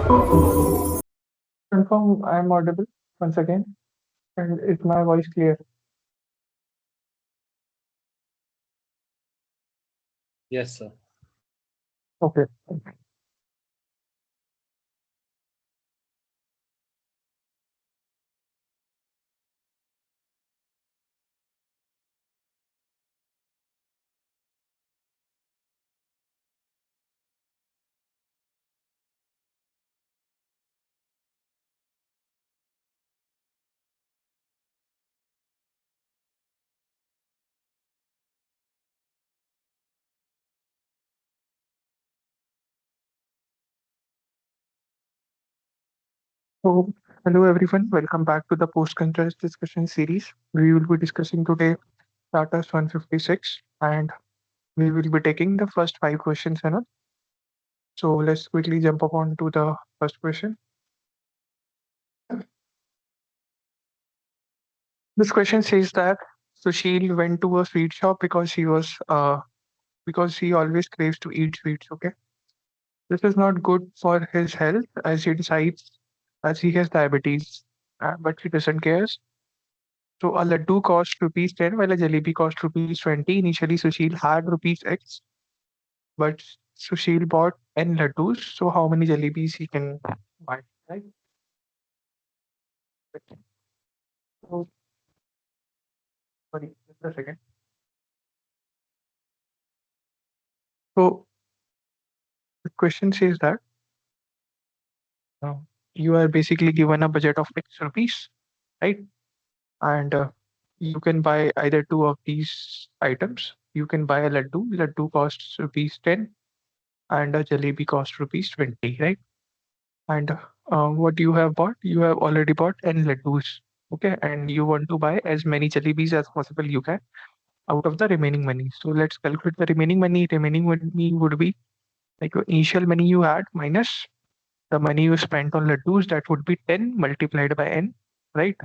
Confirm I am audible once again. And is my voice clear? Yes, sir. Okay. So, hello everyone. Welcome back to the post-contrast discussion series. We will be discussing today Tata's 156, and we will be taking the first five questions. So let's quickly jump upon to the first question. This question says that Sushil went to a sweet shop because he always craves to eat sweets. Okay, this is not good for his health as he has diabetes, but he doesn't care. So a laddu cost rupees 10 while a jalebi cost rupees 20. Initially, Sushil had rupees X, but Sushil bought n laddus. So how many jalebis he can buy? Right? So, sorry, just a second. So the question says that uh, you are basically given a budget of X rupees, right? And you can buy either two of these items. You can buy a laddu. Laddu costs rupees 10 and a jalebi costs rupees 20, right? And what you have bought, you have already bought n laddus. Okay, and you want to buy as many jalebis as possible you can out of the remaining money. So let's calculate the remaining money. Remaining money would be like your initial money you had minus the money you spent on laddus. That would be 10 multiplied by n, right?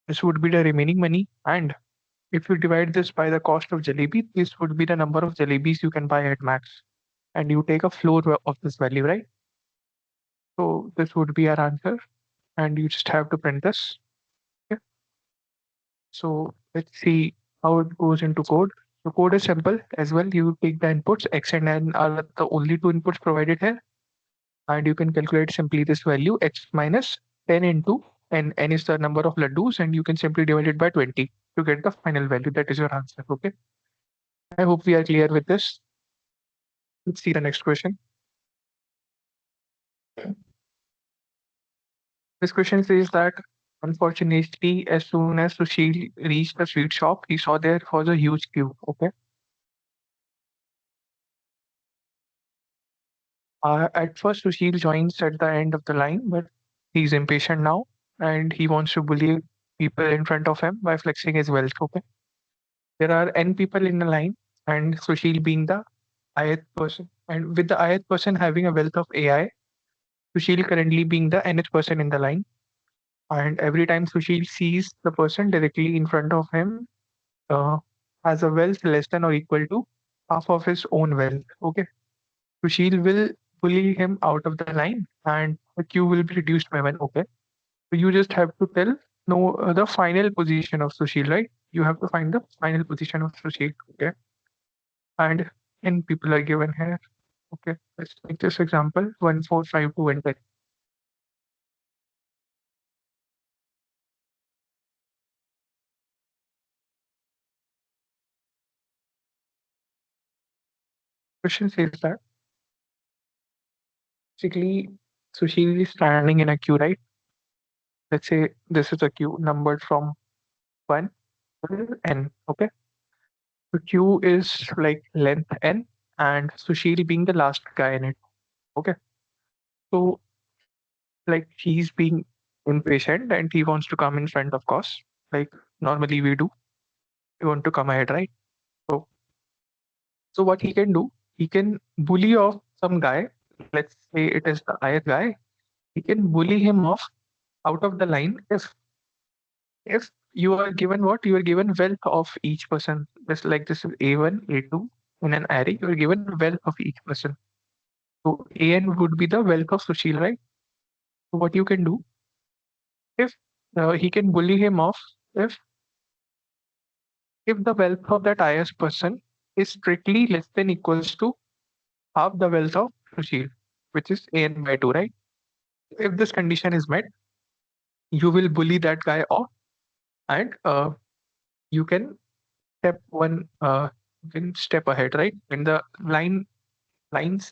This would be the remaining money. And if you divide this by the cost of jalebi, this would be the number of jalebis you can buy at max. And you take a floor of this value, right? So this would be our answer. And you just have to print this. Okay. So let's see how it goes into code. The code is simple as well. You take the inputs, x and n are the only two inputs provided here. And you can calculate simply this value, x minus 10 into n is the number of laddus, and you can simply divide it by 20 to get the final value. That is your answer. Okay. I hope we are clear with this. Let's see the next question. This question says that unfortunately, as soon as Sushil reached the sweet shop, he saw there was a huge queue. Okay. At first, Sushil joins at the end of the line, but he's impatient now and he wants to bully people in front of him by flexing his wealth. Okay. There are n people in the line, and Sushil being the ith person. And with the ith person having a wealth of AI, Sushil currently being the nth person in the line. And every time Sushil sees the person directly in front of him, uh, has a wealth less than or equal to half of his own wealth. Okay. Sushil will bully him out of the line and the queue will be reduced by one. Okay. So you just have to tell no the final position of Sushil, right? You have to find the final position of Sushil. Okay. And n people are given here. Okay. Let's take this example 1452 and 10. Question says that basically Sushil is standing in a queue, right? Let's say this is a queue numbered from 1 to n. Okay. The queue is like length n and Sushil being the last guy in it. Okay. So like he's being impatient and he wants to come in front, of course, like normally we do. We want to come ahead, right? So so what he can do, he can bully off some guy. Let's say it is the ith guy. He can bully him off out of the line if you are given what you are given wealth of each person. Just like this is a1, a2 in an array. You are given wealth of each person. So an would be the wealth of Sushil, right? So what you can do, if he can bully him off, if if the wealth of that IS person is strictly less than equals to half the wealth of Sushil, which is AN by 2, right? If this condition is met, you will bully that guy off, and you can step one, you can step ahead, right? When the line's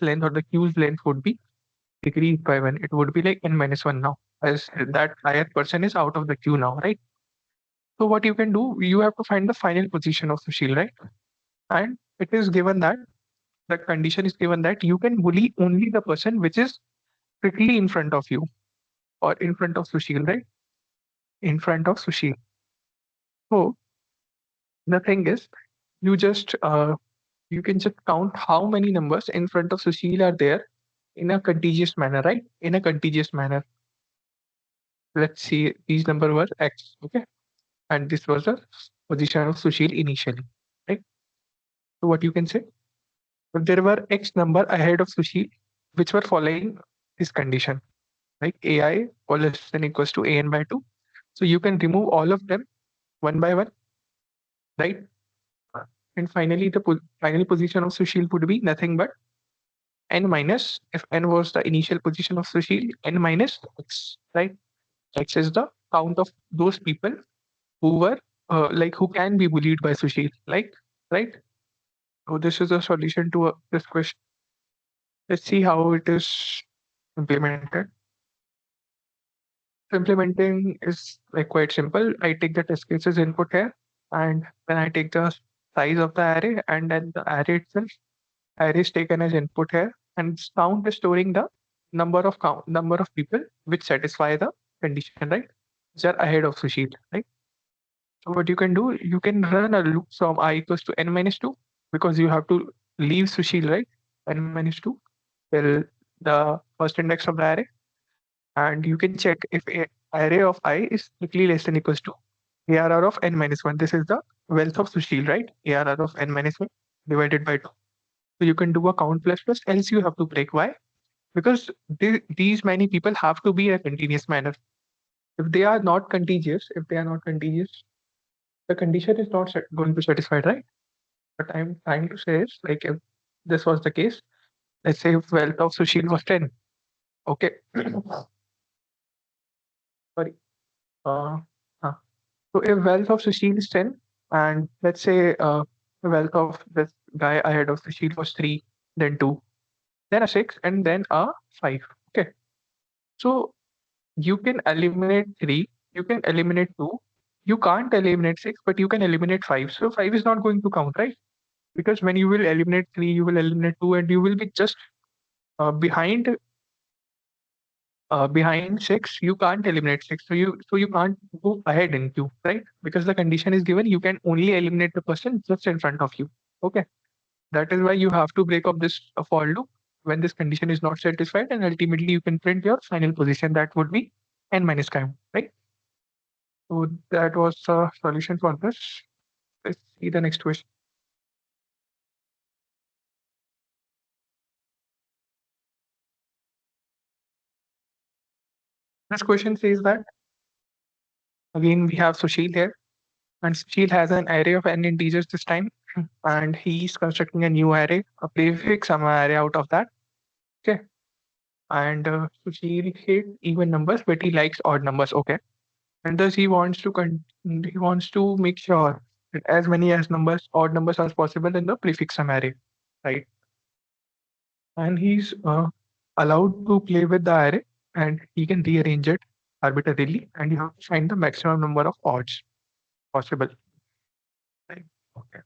length or the queue's length would be decreased by 1, it would be like n minus 1 now, as that higher person is out of the queue now, right? So what you can do, you have to find the final position of Sushil, right? And it is given that the condition is given that you can bully only the person which is strictly in front of you or in front of Sushil, right? In front of Sushil. So the thing is, you just you can just count how many numbers in front of Sushil are there in a contiguous manner, right? In a contiguous manner. Let's see, these number were X, okay? And this was the position of Sushil initially, right? So what you can say? If there were X number ahead of Sushil, which were following this condition, like AI or less than equals to AN by 2. So you can remove all of them one by one, right? And finally, the final position of Sushil would be nothing but n minus, if n was the initial position of Sushil, n minus x, right? X is the count of those people who were like who can be bullied by Sushil, like, right? So this is a solution to this question. Let's see how it is implemented. So implementing is like quite simple. I take the test cases input here, and then I take the size of the array, and then the array itself. Array is taken as input here, and count is storing the number of people which satisfy the condition, right? Which are ahead of Sushil, right? So what you can do, you can run a loop from I equals to n minus 2, because you have to leave Sushil, right? N minus 2 till the first index of the array, and you can check if a array of I is strictly less than equals to ARR of n minus 1. This is the wealth of Sushil, right? ARR of n minus 1 divided by 2. So you can do a count plus plus, else you have to break. Why? Because these many people have to be in a continuous manner. If they are not contiguous, the condition is not going to satisfied, right? What I'm trying to say is, like, if this was the case, let's say if wealth of Sushil was 10. Okay. Sorry. Uh, uh, so if wealth of Sushil is 10, and let's say the wealth of this guy ahead of Sushil was 3, then 2, then a 6, and then a 5. Okay. So you can eliminate 3, you can eliminate 2, you can't eliminate 6, but you can eliminate 5. So 5 is not going to count, right? Because when you will eliminate 3, you will eliminate 2, and you will be just behind behind 6. You can't eliminate 6, so you can't go ahead in queue, right? Because the condition is given, you can only eliminate the person just in front of you. Okay, that is why you have to break up this for loop when this condition is not satisfied, and ultimately you can print your final position, that would be n minus count, right? So that was the solution for this. Let's see the next question. This question says that, again, we have Sushil here, and Sushil has an array of n integers this time, and he's constructing a new array, a prefix sum array out of that. Okay, and Sushil hates even numbers, but he likes odd numbers. Okay, and thus he wants to make sure that as many as odd numbers as possible in the prefix sum array, right? And he's allowed to play with the array, and he can rearrange it arbitrarily, and you have to find the maximum number of odds possible, right? Okay.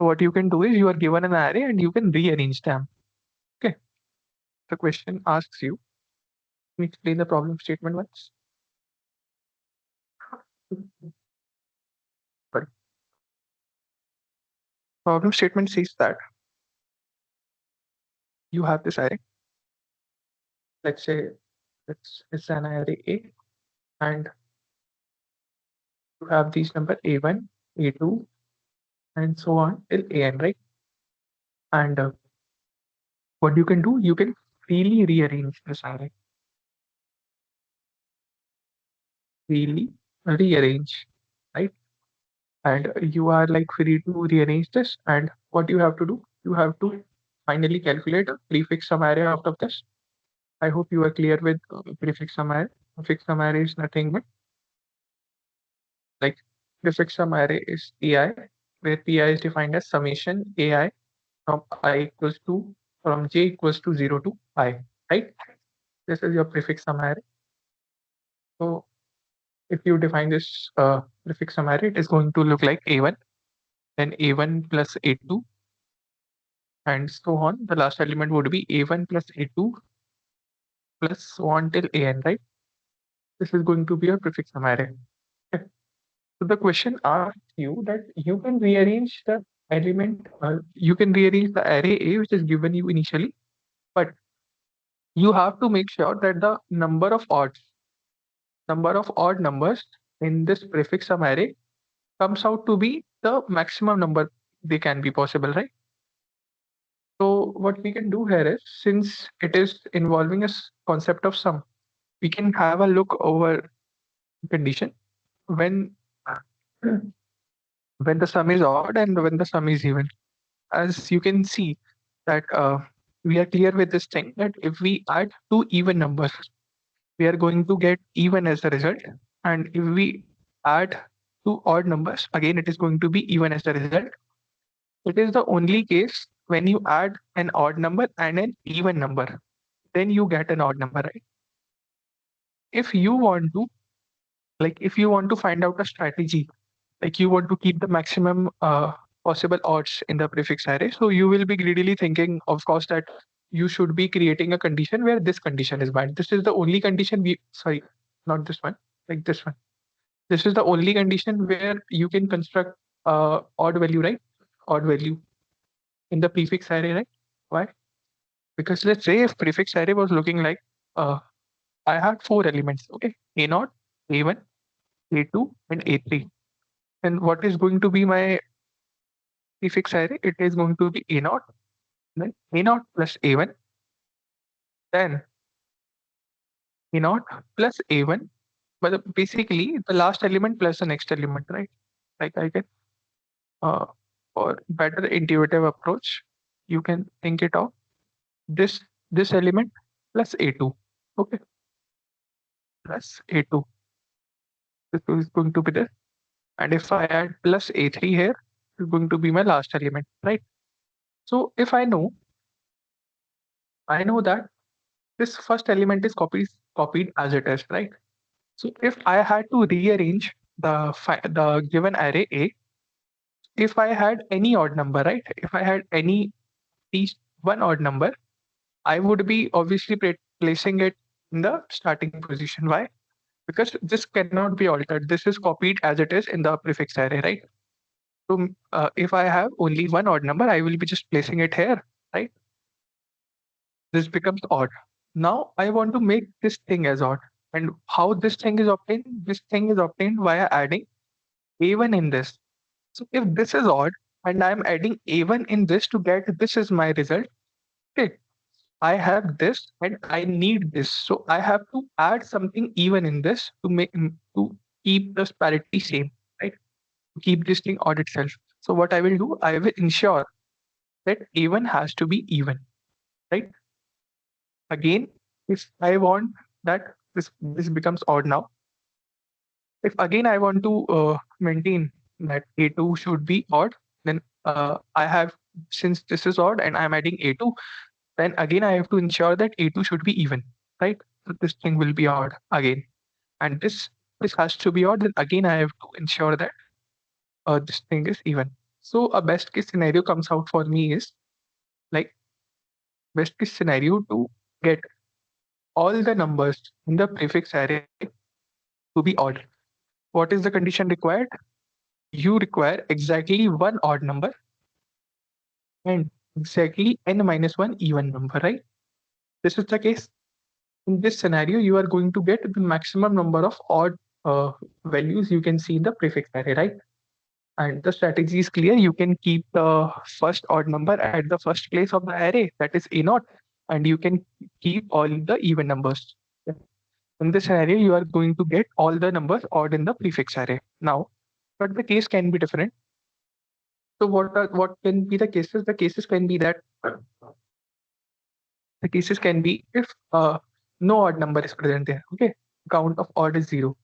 So what you can do is, you are given an array and you can rearrange them. Okay. The question asks you, let me explain the problem statement once. Sorry. Problem statement says that you have this array. Let's say it's an array A, and you have these number A1, A2, and so on till AN, right? And what you can do, you can freely rearrange this array. freely rearrange, right? And you are like free to rearrange this. And what you have to do, you have to finally calculate a prefix sum array out of this. I hope you are clear with prefix sum array. Prefix sum array is nothing but like prefix sum array is pi, where pi is defined as summation ai from I equals to from j equals to 0 to I, right? This is your prefix sum array. So if you define this prefix sum array, it is going to look like a1, then a1 plus a2, and so on. The last element would be a1 plus a2 plus so on till an, right? This is going to be a prefix sum array. Okay. So the question asks you that you can rearrange the element, you can rearrange the array A which is given you initially, but you have to make sure that the number of odd numbers in this prefix sum array comes out to be the maximum number they can be possible, right? So what we can do here is, since it is involving a concept of sum, we can have a look over condition when when the sum is odd and when the sum is even. As you can see that we are clear with this thing that if we add two even numbers, we are going to get even as a result. And if we add two odd numbers, again, it is going to be even as a result. It is the only case when you add an odd number and an even number, then you get an odd number, right? If you want to, if you want to find out a strategy, like you want to keep the maximum possible odds in the prefix array, so you will be greedily thinking, of course, that you should be creating a condition where this condition is bad. This is the only condition sorry, not this one, like this one. This is the only condition where you can construct odd value, right? Odd value in the prefix array, right? Why? Because let's say if prefix array was looking like uh, I had four elements, okay, a0, a1, a2, and a3. And what is going to be my prefix array? It is going to be a0, then a0 plus a1, then a0 plus a1, but basically the last element plus the next element, right? Like I can, uh, for better intuitive approach, you can think it out. This this element plus a2, okay, plus a2. This is going to be this. And if I add plus a3 here, it's going to be my last element, right? So if I know that this first element is copied as it is, right? So if I had to rearrange the given array A, if I had any odd number, right? If I had any least one odd number, I would be obviously placing it in the starting position. Why? Because this cannot be altered. This is copied as it is in the prefix array, right? So if I have only one odd number, I will be just placing it here, right? This becomes odd. Now I want to make this thing as odd. And how this thing is obtained? This thing is obtained via adding a1 in this. So if this is odd and I'm adding a1 in this to get this is my result, okay, I have this and I need this. So I have to add something even in this to keep the parity same, right? To keep this thing odd itself. So what I will do, I will ensure that a1 has to be even, right? Again, if I want that this becomes odd now, if again I want to maintain that a2 should be odd, then I have, since this is odd and I'm adding a2, then again I have to ensure that a2 should be even, right? So this thing will be odd again, and this has to be odd. Then again I have to ensure that this thing is even. So a best case scenario comes out for me is like best case scenario to get all the numbers in the prefix array to be odd. What is the condition required? You require exactly one odd number and exactly n minus one even number, right? This is the case. In this scenario, you are going to get the maximum number of odd values you can see in the prefix array, right? And the strategy is clear. You can keep the first odd number at the first place of the array, that is a0, and you can keep all the even numbers. In this scenario, you are going to get all the numbers odd in the prefix array. Now, but the case can be different. So what can be the cases? The cases can be that the cases can be if no odd number is present there. Okay, count of odd is 0.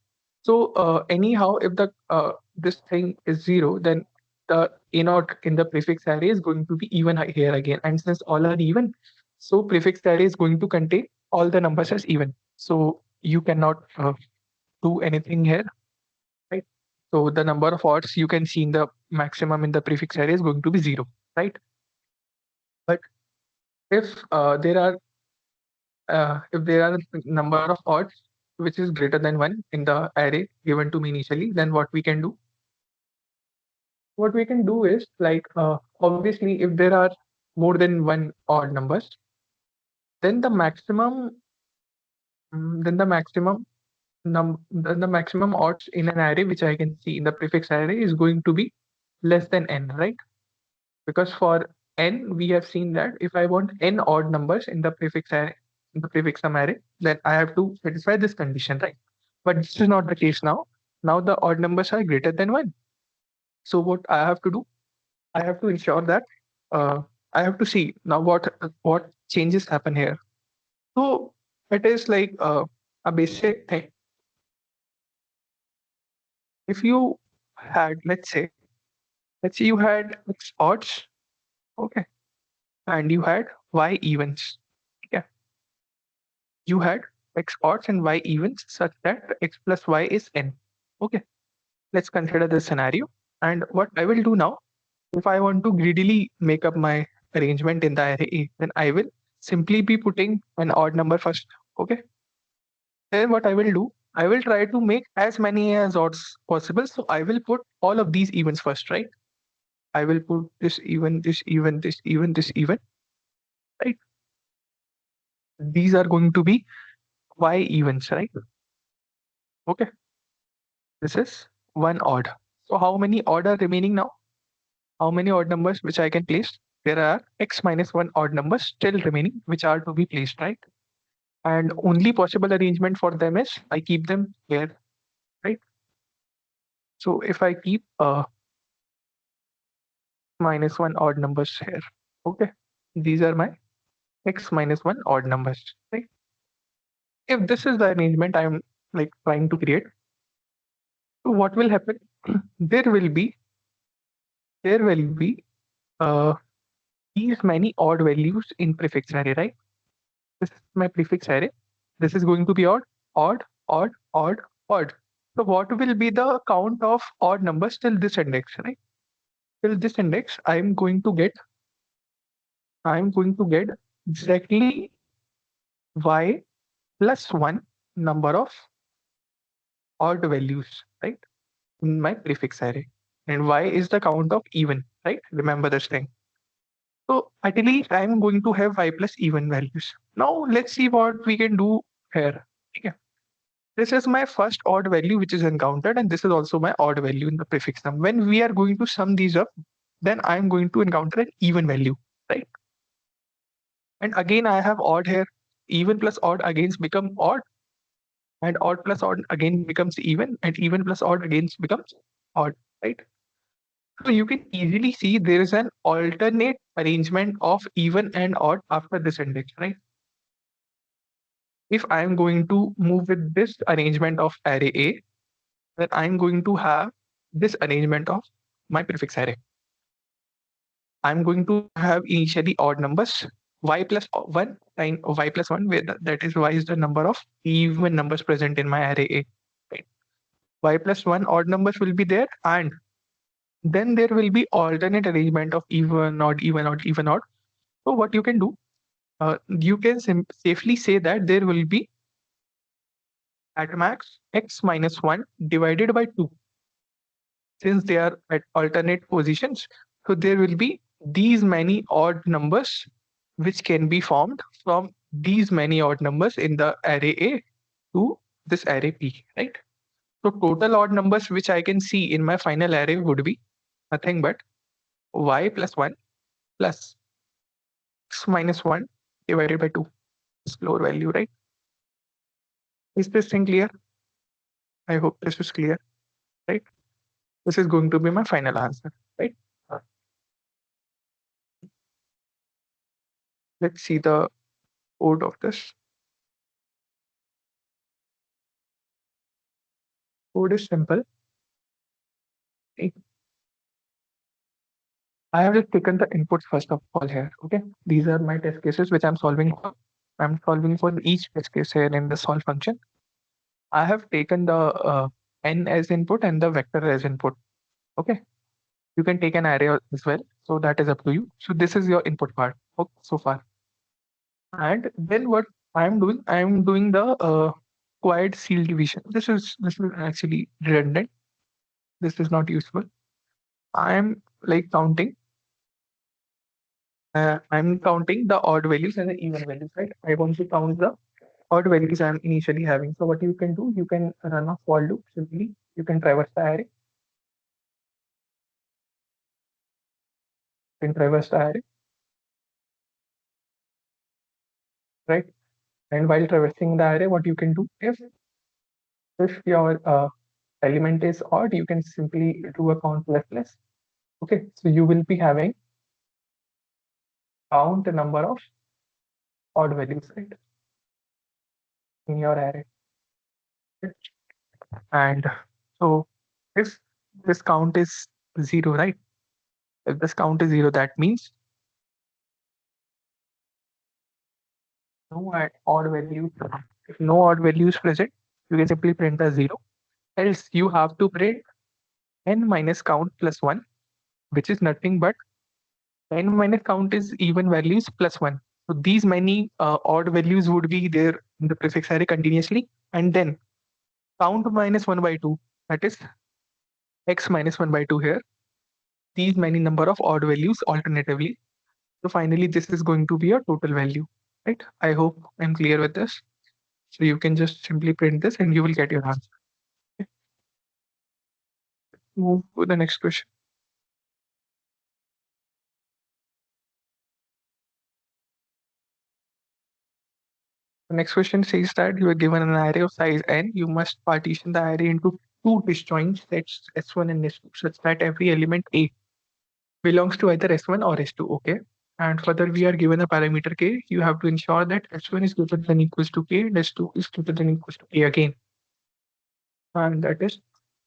So anyhow, if the this thing is 0, then the a naught in the prefix array is going to be even here again. And since all are even, so prefix array is going to contain all the numbers as even. So you cannot do anything here, right? So the number of odds you can see in the maximum in the prefix array is going to be 0, right? But if there are number of odds which is greater than 1 in the array given to me initially, then what we can do? What we can do is like obviously if there are more than one odd numbers, then the maximum then the maximum odds in an array which I can see in the prefix array is going to be less than n, right? Because for n we have seen that if I want n odd numbers in the prefix array, in the prefix sum array, then I have to satisfy this condition, right? But this is not the case now. Now the odd numbers are greater than 1. So what I have to do, I have to ensure that uh, I have to see now what changes happen here. So it is like a basic thing. If you had, let's say you had x odds, okay, and you had y evens, yeah, you had x odds and y evens such that x plus y is n, okay. Let's consider this scenario, and what I will do now, if I want to greedily make up my arrangement in the array A, then I will simply be putting an odd number first, okay. Then what I will do, I will try to make as many as odds possible. So I will put all of these evens first, right? I will put this even, this even, this even, this even, right? These are going to be y evens, right? Okay. This is one odd. So how many odd are remaining now? How many odd numbers which I can place? There are x minus 1 odd numbers still remaining, which are to be placed, right? And only possible arrangement for them is I keep them here, right? So if I keep minus 1 odd numbers here, okay, these are my x minus 1 odd numbers, right? If this is the arrangement I'm like trying to create, so what will happen? there will be there will be uh, these many odd values in prefix array, right? This is my prefix array. This is going to be odd, odd, odd, odd, odd. So what will be the count of odd numbers till this index, right? Till this index, I'm going to get exactly y plus 1 number of odd values, right, in my prefix array. And y is the count of even, right? Remember this thing. So ideally, I'm going to have y plus even values. Now let's see what we can do here. Okay. This is my first odd value which is encountered, and this is also my odd value in the prefix sum. When we are going to sum these up, then I'm going to encounter an even value, right? And again, I have odd here. Even plus odd again become odd, and odd plus odd again becomes even, and even plus odd again becomes odd, right? So you can easily see there is an alternate arrangement of even and odd after this index, right? If I am going to move with this arrangement of array A, then I'm going to have this arrangement of my prefix array. I'm going to have initially odd numbers, y plus 1 and y plus 1, where that is y is the number of even numbers present in my array A. Right? Y plus 1 odd numbers will be there, and then there will be alternate arrangement of even, odd, even, odd, even, odd. So what you can do, you can safely say that there will be at max x minus 1 divided by 2, since they are at alternate positions. So there will be these many odd numbers which can be formed from these many odd numbers in the array A to this array P, right? So total odd numbers which I can see in my final array would be nothing but y plus 1 plus x minus 1 divided by 2, this floor value, right? Is this thing clear? I hope this is clear, right? This is going to be my final answer, right? Let's see the code of this. Code is simple. Okay. I have just taken the inputs first of all here. Okay. These are my test cases which I'm solving for. I'm solving for each test case here in the solve function. I have taken the n as input and the vector as input. Okay. You can take an array as well. So that is up to you. So this is your input part. Okay, so far. And then what I'm doing the required seal division. This is actually redundant. This is not useful. I'm like counting. I'm counting the odd values and the even values, right? I want to count the odd values I'm initially having. So what you can do, you can run a for loop simply. You can traverse the array. You can traverse the array, right? And while traversing the array, what you can do, if your element is odd, you can simply do a count plus plus. Okay, so you will be having count the number of odd values, right, in your array. Okay. And so if this count is zero, right? If this count is zero, that means no odd values. If no odd values present, you can simply print a zero. Else you have to print n minus count plus one, which is nothing but n minus count is even values plus one. So these many odd values would be there in the prefix array continuously, and then count minus 1 by 2, that is x minus 1 by 2 here. These many number of odd values alternatively. So finally, this is going to be a total value, right? I hope I'm clear with this. So you can just simply print this and you will get your answer. Okay. Move to the next question. The next question says that you are given an array of size n. You must partition the array into two disjoint sets S1 and S2 such that every element A belongs to either S1 or S2. Okay. And further, we are given a parameter K. You have to ensure that S1 is greater than equals to K and S2 is greater than equals to K again. And that is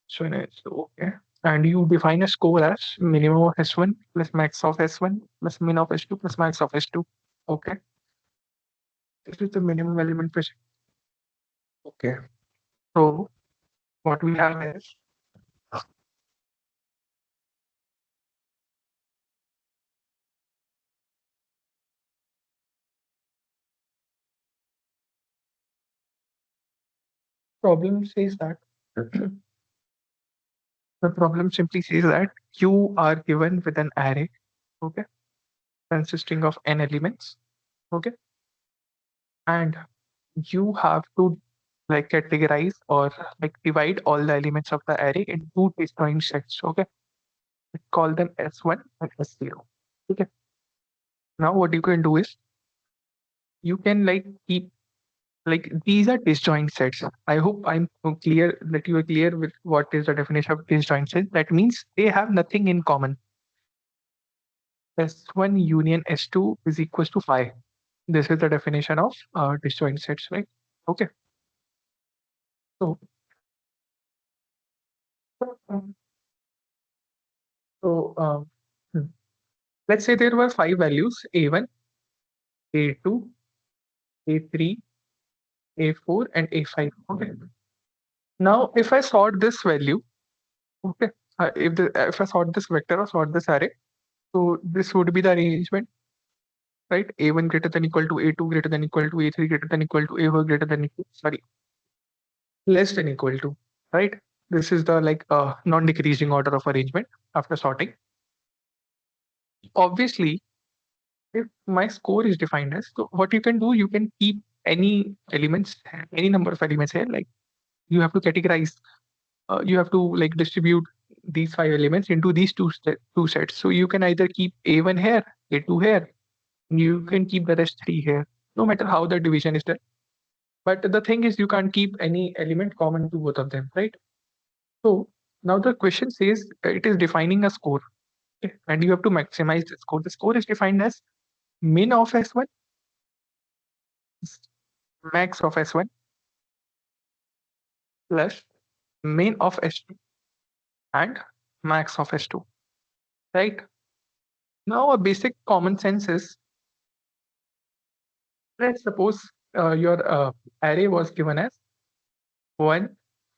so nice. Okay. And you define a score as minimum of S1 plus max of S1 plus min of S2 plus max of S2. Okay. This is the minimum element present. Okay. So what we have is problem says that the problem simply says that you are given with an array, okay, consisting of n elements, okay, and you have to like categorize or like divide all the elements of the array in two disjoint sets, okay. We call them S1 and S0. Okay. Now what you can do is you can like keep like these are disjoint sets. I hope I'm clear that you are clear with what is the definition of disjoint set. That means they have nothing in common. S1 union S2 is equals to phi. This is the definition of disjoint sets, right? Okay. So, um, so let's say there were five values A1, A2, A3, A4, and A5. Okay. Now, if I sort this value, okay, if I sort this vector or sort this array, so this would be the arrangement, right? A1 greater than equal to A2 greater than equal to A3 greater than equal to A4 greater than equal, sorry, less than equal to, right? This is the like non-decreasing order of arrangement after sorting. Obviously, if my score is defined as, so what you can do, you can keep any elements, any number of elements here. Like you have to categorize, you have to like distribute these five elements into these two sets. So you can either keep A1 here, A2 here, and you can keep the rest three here, no matter how the division is done. But the thing is, you can't keep any element common to both of them, right? So now the question says it is defining a score, okay, and you have to maximize the score. The score is defined as min of S1, max of S1 plus min of S2 and max of S2, right? Now a basic common sense is, let's suppose your array was given as 1,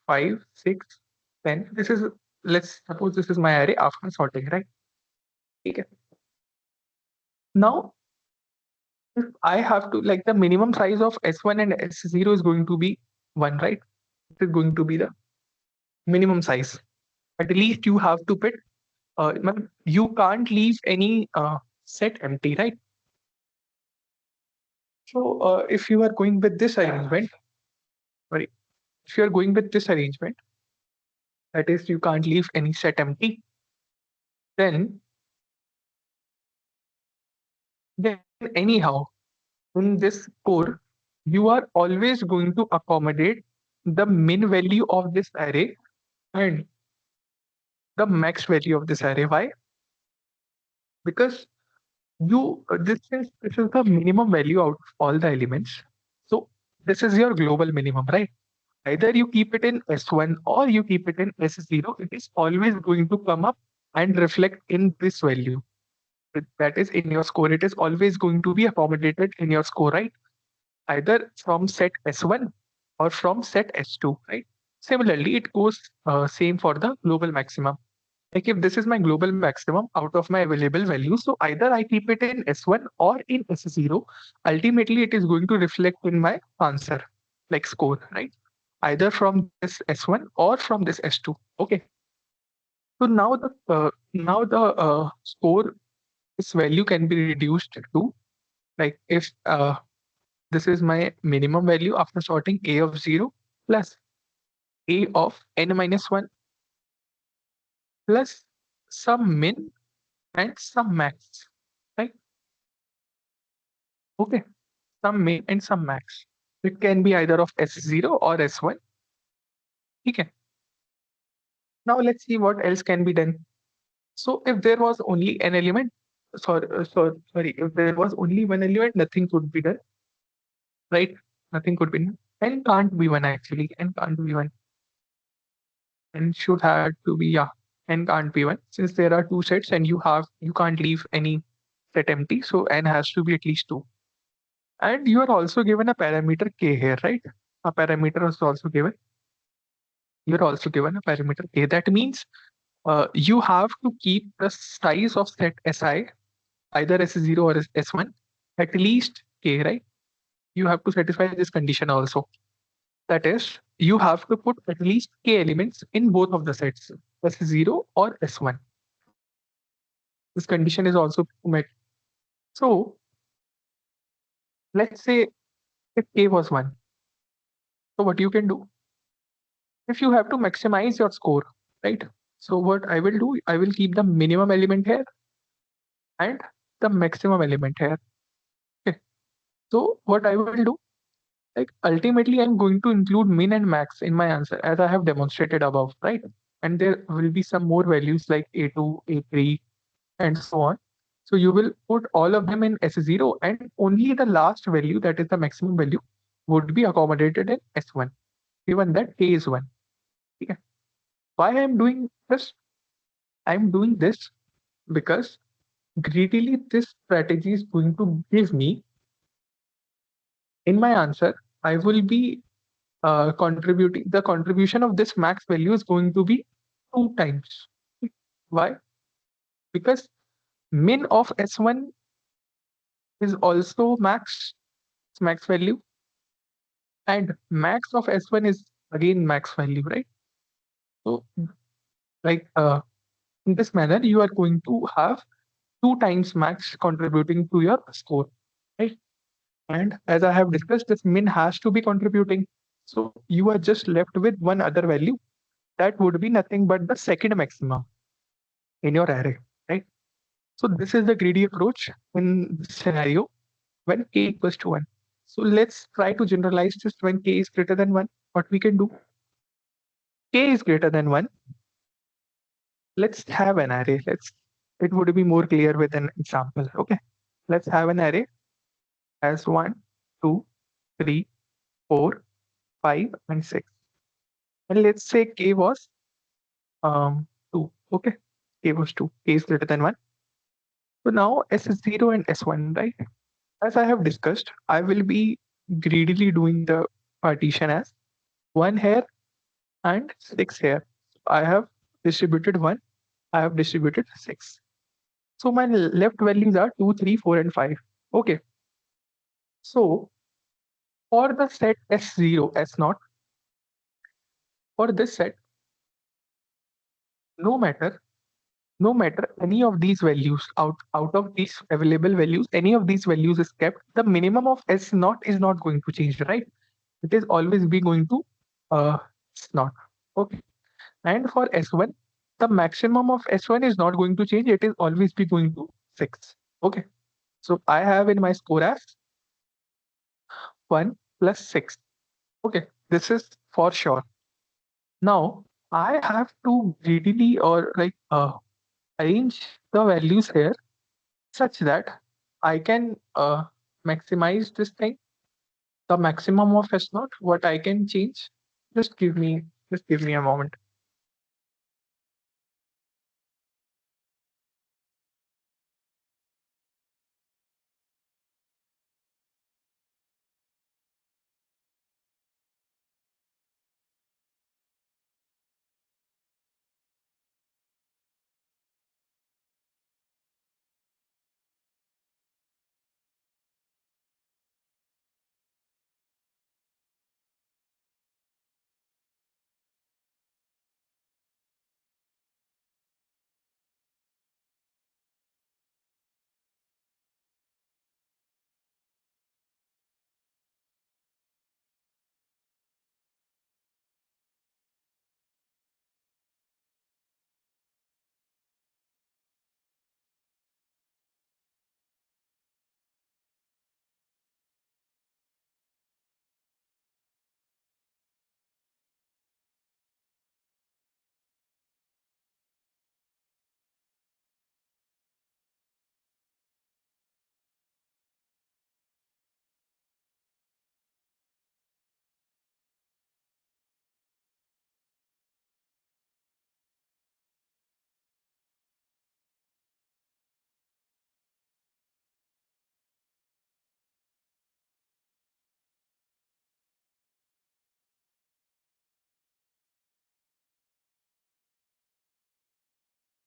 5, 6, 10. This is, let's suppose this is my array after sorting, right? Okay. Now, if I have to, like, the minimum size of S1 and S0 is going to be 1, right? It is going to be the minimum size. At least you have to put, you can't leave any set empty, right? So if you are going with this arrangement, sorry, if you are going with this arrangement, that is, you can't leave any set empty, then then anyhow, in this core, you are always going to accommodate the min value of this array and the max value of this array. Why? Because this is the minimum value out of all the elements. So this is your global minimum, right? Either you keep it in S1 or you keep it in S0, it is always going to come up and reflect in this value. That is in your score. It is always going to be accommodated in your score, right? Either from set S1 or from set S2, right? Similarly, it goes same for the global maximum. Like if this is my global maximum out of my available value, so either I keep it in S1 or in S0, ultimately it is going to reflect in my answer, like score, right? Either from this S1 or from this S2. Okay. So now the score, this value can be reduced to, like, if this is my minimum value after sorting a of 0 plus a of n minus 1 plus some min and some max, right? Okay, some min and some max. It can be either of S0 or S1. Okay. Now let's see what else can be done. So if there was only an element, sorry, if there was only one element, nothing could be done, right? Nothing could be done. N can't be one actually. N can't be one. N should have to be, yeah. N can't be one since there are two sets and you can't leave any set empty. So N has to be at least two. And you are also given a parameter k here, right? A parameter is also given. You're also given a parameter k. That means you have to keep the size of set Si, either S0 or S1, at least k, right? You have to satisfy this condition also. That is, you have to put at least k elements in both of the sets, S0 or S1. This condition is also met. So let's say if k was 1. So what you can do, if you have to maximize your score, right? So what I will do, I will keep the minimum element here and the maximum element here. Okay. So what I will do, like, ultimately I'm going to include min and max in my answer as I have demonstrated above, right? And there will be some more values like A2, A3, and so on. So you will put all of them in S0 and only the last value, that is the maximum value, would be accommodated in S1, given that K is 1. Okay. Why I'm doing this? I'm doing this because greedily this strategy is going to give me, in my answer, I will be contributing, the contribution of this max value is going to be 2 times. Why? Because min of S1 is also max value, and max of S1 is again max value, right? So, like, in this manner, you are going to have 2 times max contributing to your score, right? And as I have discussed, this min has to be contributing. So you are just left with one other value that would be nothing but the second maximum in your array, right? So this is the greedy approach in this scenario when k equals to 1. So let's try to generalize this when k is greater than 1. What we can do? K is greater than 1. Let's have an array. It would be more clear with an example. Okay. Let's have an array as 1, 2, 3, 4, 5, and 6. And let's say k was 2. Okay. K was 2. K is greater than 1. So now S is 0 and S1, right? As I have discussed, I will be greedily doing the partition as 1 here and 6 here. I have distributed 1, I have distributed 6. So my left values are 2, 3, 4, and 5. Okay. So for the set S0, S0, for this set, no matter any of these values, out of these available values, any of these values is kept, the minimum of S0 is not going to change, right? It is always be going to S0. Okay. And for S1, the maximum of S1 is not going to change. It is always be going to 6. Okay. So I have in my score as 1 plus 6. Okay. This is for sure. Now I have to greedily or like arrange the values here such that I can maximize this thing, the maximum of S0, what I can change. Just give me a moment.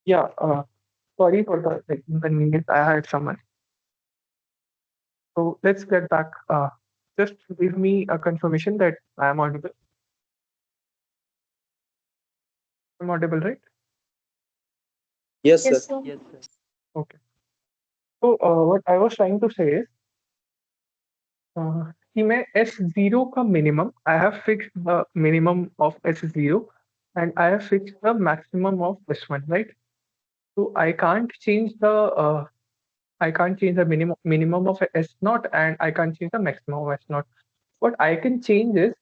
Yeah, sorry for the like, inconvenience. I had someone. So let's get back. Just give me a confirmation that I am audible. I'm audible, right? Yes, sir. Yes, sir. Yes, sir. Okay. So what I was trying to say is कि मैं S0 का minimum, I have fixed the minimum of S0 and I have fixed the maximum of S1, right? So I can't change the minimum of S0 and I can't change the maximum of S0. What I can change is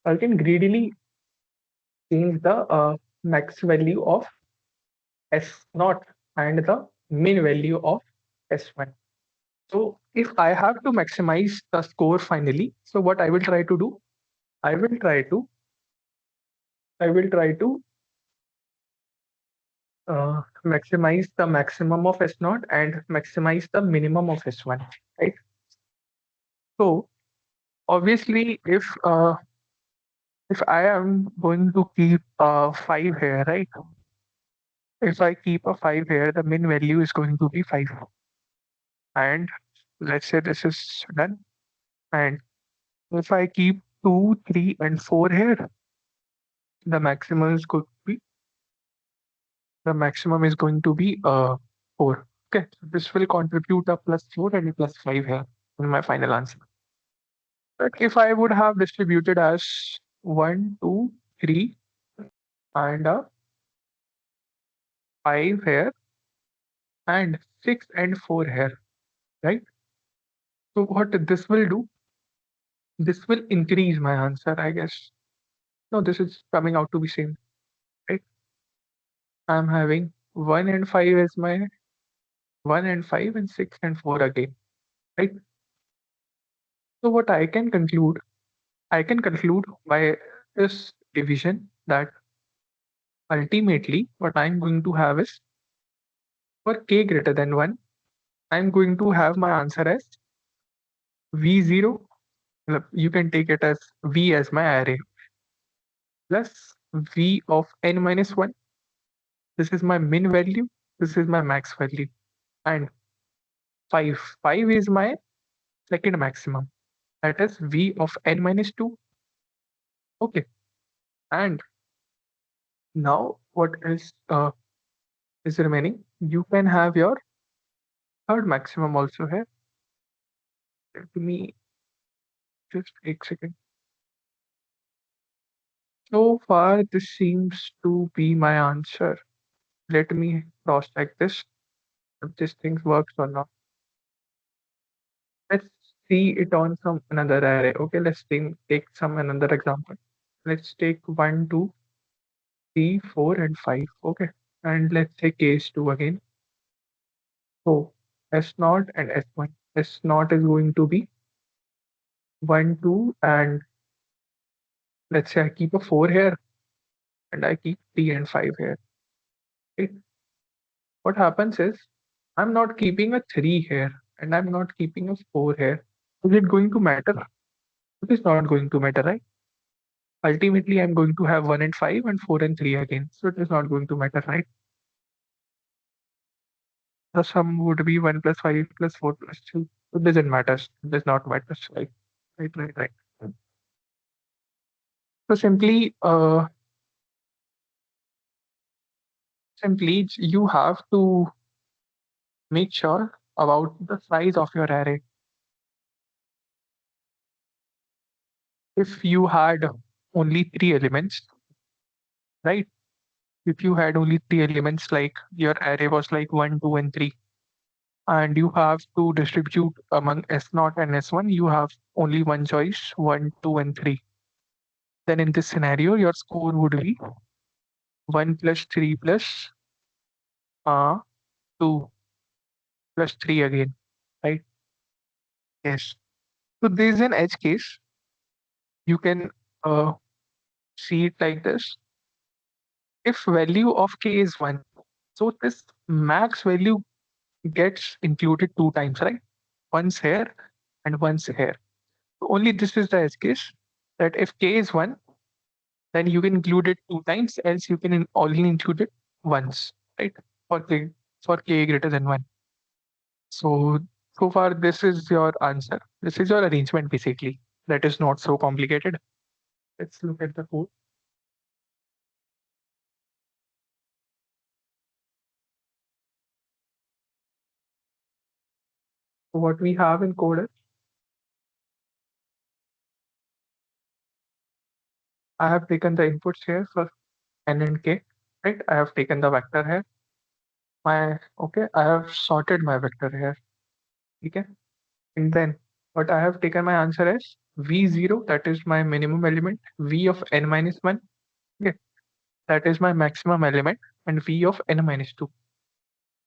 I can greedily change the max value of S0 and the min value of S1. So if I have to maximize the score finally, so what I will try to do, I will try to I will try to maximize the maximum of S0 and maximize the minimum of S1, right? So obviously, if I am going to keep 5 here, right? If I keep a 5 here, the min value is going to be 5. And let's say this is done. And if I keep 2, 3, and 4 here, the maximum is going to be the maximum is going to be 4. Okay, so this will contribute a plus 4 and a plus 5 here in my final answer. But if I would have distributed as 1, 2, 3, and a 5 here, and 6 and 4 here, right? So what this will do, this will increase my answer, I guess. No, this is coming out to be same, right? I'm having 1 and 5 as my 1 and 5 and 6 and 4 again, right? So what I can conclude by this division that ultimately what I'm going to have is for k greater than 1, I'm going to have my answer as V0. You can take it as V as my array plus V of n minus 1. This is my min value. This is my max value. And 5. 5 is my second maximum. That is V of n minus 2. Okay. And now what else is remaining? You can have your third maximum also here. Let me just take a second. So far, this seems to be my answer. Let me cross check this, if this thing works or not. Let's see it on some another array. Okay, let's take some another example. Let's take 1, 2, 3, 4, and 5. Okay, and let's say case 2 again. So S0 and S1. S0 is going to be 1, 2, and let's say I keep a 4 here and I keep 3 and 5 here. Right? What happens is I'm not keeping a 3 here and I'm not keeping a 4 here. Is it going to matter? It is not going to matter, right? Ultimately, I'm going to have 1 and 5 and 4 and 3 again. So it is not going to matter, right? The sum would be 1 plus 5 plus 4 plus 2. It doesn't matter. It does not matter, right? Right. So simply you have to make sure about the size of your array. If you had only 3 elements, right? If you had only 3 elements, like your array was like 1, 2, and 3, and you have to distribute among S0 and S1, you have only one choice, 1, 2, and 3. Then in this scenario, your score would be 1 plus 3 plus 2 plus 3 again, right? Yes. So this is an edge case. You can uh, see it like this. If value of k is 1, so this max value gets included 2 times, right? Once here and once here. So only this is the edge case, that if k is 1, then you can include it 2 times, else you can only include it once, right? For k greater than 1. So far this is your answer. This is your arrangement basically. That is not so complicated. Let's look at the code. So what we have in code is, I have taken the inputs here for n and k, right? I have taken the vector here. I have sorted my vector here. Okay. And then what I have taken my answer as V0, that is my minimum element, V of n minus 1. Okay. That is my maximum element, and V of n minus 2.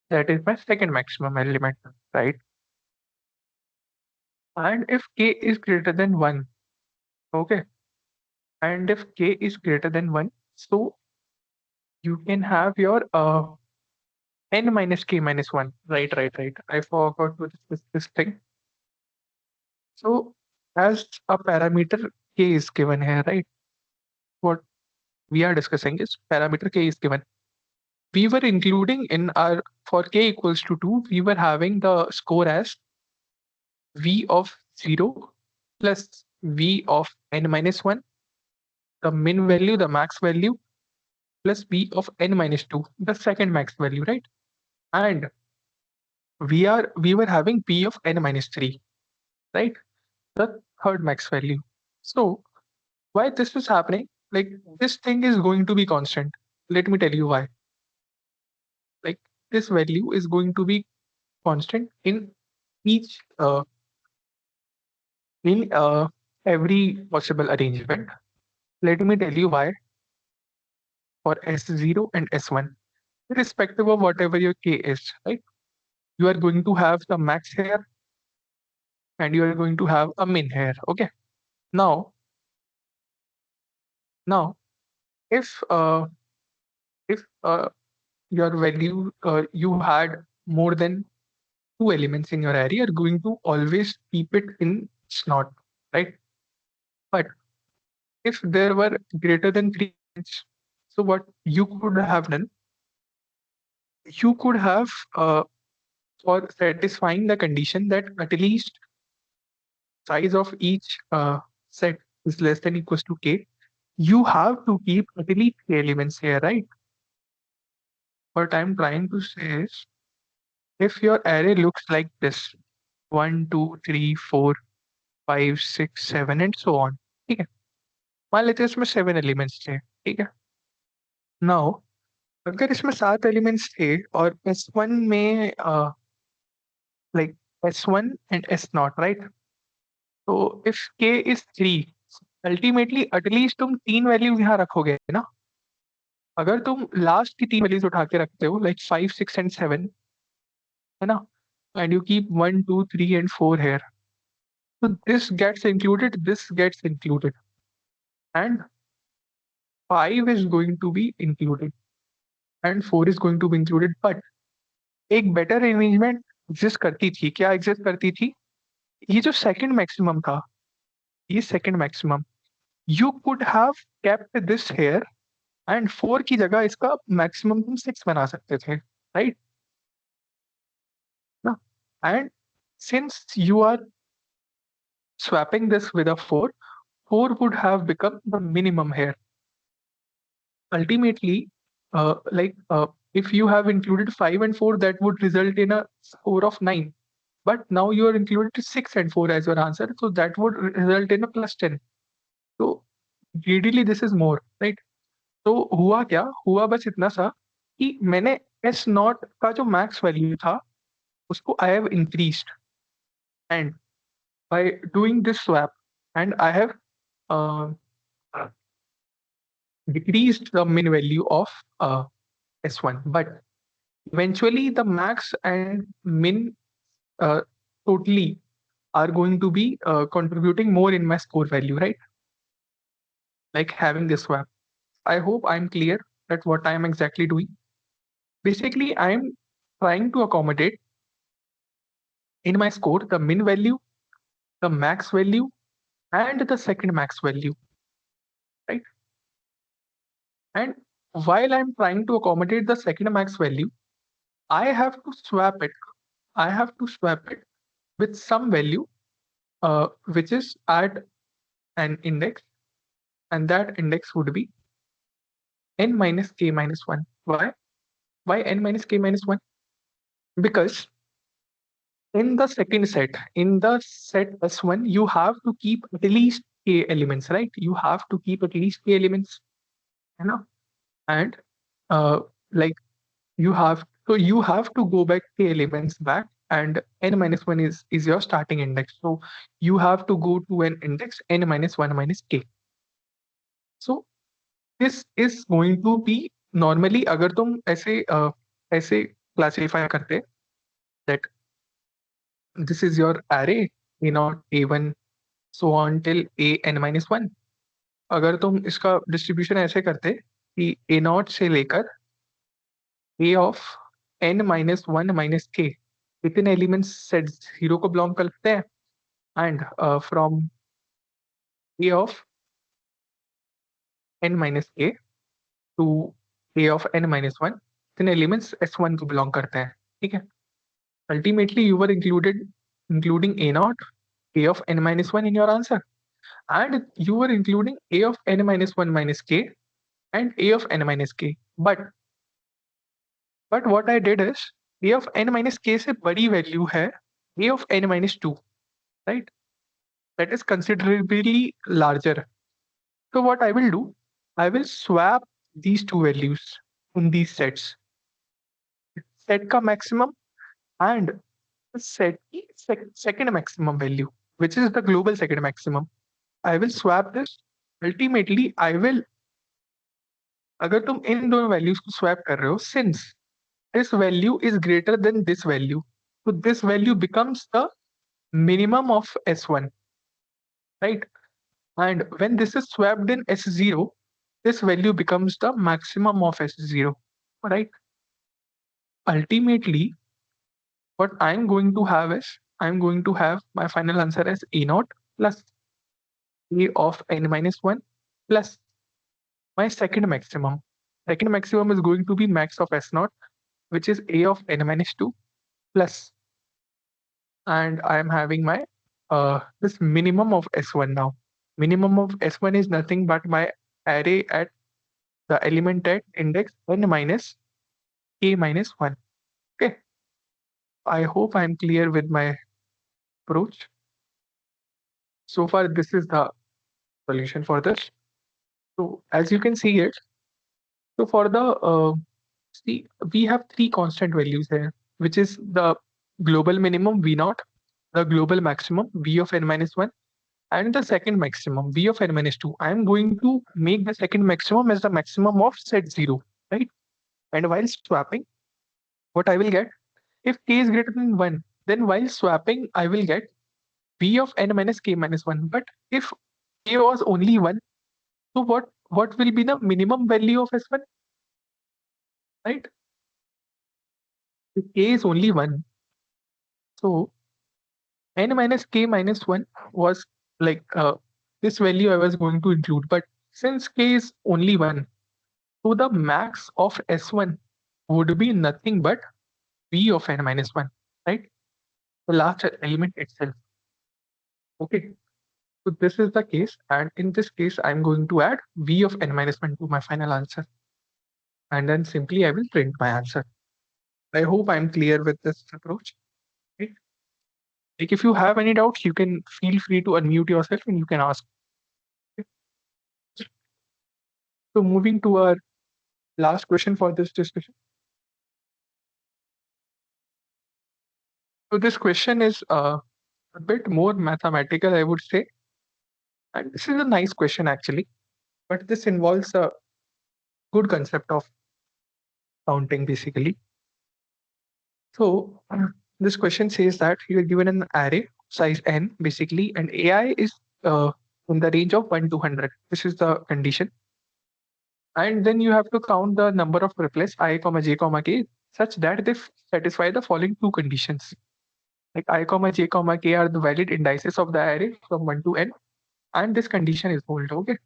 That is my second maximum element, right? And if k is greater than 1, okay, and if k is greater than 1, so you can have your n minus k minus 1. Right. I forgot to discuss this thing. So as a parameter k is given here, right? What we are discussing is parameter k is given. We were including in our, for k equals to 2, we were having the score as v of 0 plus v of n minus 1, the min value, the max value, plus v of n minus 2, the second max value, right? And we were having p of n minus 3, right? The third max value. So why this is happening? Like, this thing is going to be constant. Let me tell you why. Like, this value is going to be constant in each in every possible arrangement. Let me tell you why. For S0 and S1, irrespective of whatever your K is, right? You are going to have the max here and you are going to have a min here. Okay. Now, now, if uh, if your value you had more than two elements in your array, you're going to always keep it in not, right? But if there were greater than three elements, so what you could have done, you could have for satisfying the condition that at least size of each set is less than equals to k, you have to keep at least k elements here, right? What I'm trying to say is, if your array looks like this, 1, 2, 3, 4, 5, 6, 7 and so on, ठीक है? मान लेते हैं इसमें 7 elements थे, ठीक है? Now अगर इसमें 7 एलिमेंट्स थे और S1 में like S1 and S naught, right? So if k is 3, ultimately at least तुम तीन वैल्यूज यहाँ रखोगे ना. अगर तुम लास्ट की तीन वैल्यूज उठा के रखते हो लाइक 5, 6 एंड 7, है ना, and you keep 1, 2, 3 and 4 here, so this gets included, this gets included, and 5 is going to be included and 4 is going to be included. But एक better arrangement exist करती थी. क्या exist करती थी? ये जो second maximum था, ये second maximum, you could have kept this here and 4 की जगह इसका maximum तुम 6 बना सकते थे, right? ना? And since you are swapping this with a 4, 4 would have become the minimum here. Ultimately, if you have included 5 and 4, that would result in a score of 9. But now you are included 6 and 4 as your answer, so that would result in a plus 10. So greedily this is more, right? तो हुआ क्या? हुआ बस इतना सा कि मैंने S not का जो मैक्स वैल्यू था उसको I have increased, and by doing this swap, and I have uh, decreased the min value of S1. But eventually the max and min totally are going to be contributing more in my score value, right? Like having this swap. I hope I'm clear at what I'm exactly doing. Basically, I'm trying to accommodate in my score the min value, the max value, and the second max value, right? And while I'm trying to accommodate the second max value, I have to swap it. I have to swap it with some value which is at an index, and that index would be n minus k minus 1. Why? Why n minus k minus 1? Because in the second set, in the set S1, you have to keep at least k elements, right? You have to keep at least k elements, you know? And like you have to go back k elements back, and n minus 1 is your starting index. So you have to go to an index n minus 1 minus k. So this is going to be normally अगर तुम ऐसे classify करते that this is your array a0 a1 so on till a n minus 1. अगर तुम इसका distribution ऐसे करते कि a0 से लेकर a of n minus 1 minus k within elements set 0 को belong करते हैं, and from a of n minus k to a of n minus 1 within elements s1 को belong करते हैं, ठीक है? Ultimately you were including a0, a of n minus 1 in your answer, and you were including a of n minus 1 minus k and a of n minus k. But what I did is a of n minus k से बड़ी value है a of n minus 2, right? That is considerably larger. So what I will do, I will swap these two values in these sets. Set का maximum and the set की second maximum value, which is the global second maximum. I will swap this. Ultimately, I will, अगर तुम इन दोनों values को swap कर रहे हो, since this value is greater than this value, so this value becomes the minimum of S1, right? And when this is swapped in S0, this value becomes the maximum of S0, right? Ultimately, what I'm going to have is, I'm going to have my final answer as A naught plus A of n minus 1 plus my second maximum. Second maximum is going to be max of S naught, which is A of n minus 2 plus, and I am having my this minimum of S1 now. Minimum of S1 is nothing but my array at the element at index n minus k minus 1. Okay. I hope I'm clear with my approach. So far, this is the solution for this. So as you can see it, so for the see, we have three constant values here, which is the global minimum V naught, the global maximum V of n minus 1, and the second maximum V of n minus 2. I'm going to make the second maximum as the maximum of set 0, right? And while swapping, what I will get, if k is greater than 1, then while swapping, I will get V of n minus k minus 1. But if k was only 1, so what will be the minimum value of S1, right? If k is only 1, so n minus k minus 1 was like this value I was going to include. But since k is only 1, so the max of S1 would be nothing but V of n minus 1, right? The last element itself. Okay. So this is the case. And in this case, I'm going to add V of n minus 1 to my final answer. And then simply I will print my answer. I hope I'm clear with this approach. Right? Like if you have any doubts, you can feel free to unmute yourself and you can ask. Okay? So moving to our last question for this discussion. So this question is a bit more mathematical, I would say. And this is a nice question actually, but this involves a good concept of counting basically. So this question says that you are given an array size n basically, and AI is in the range of 1 to 100. This is the condition. And then you have to count the number of triplets I comma j comma k such that they satisfy the following two conditions. Like I comma j comma k are the valid indices of the array from 1 to n, and this condition is hold. Okay.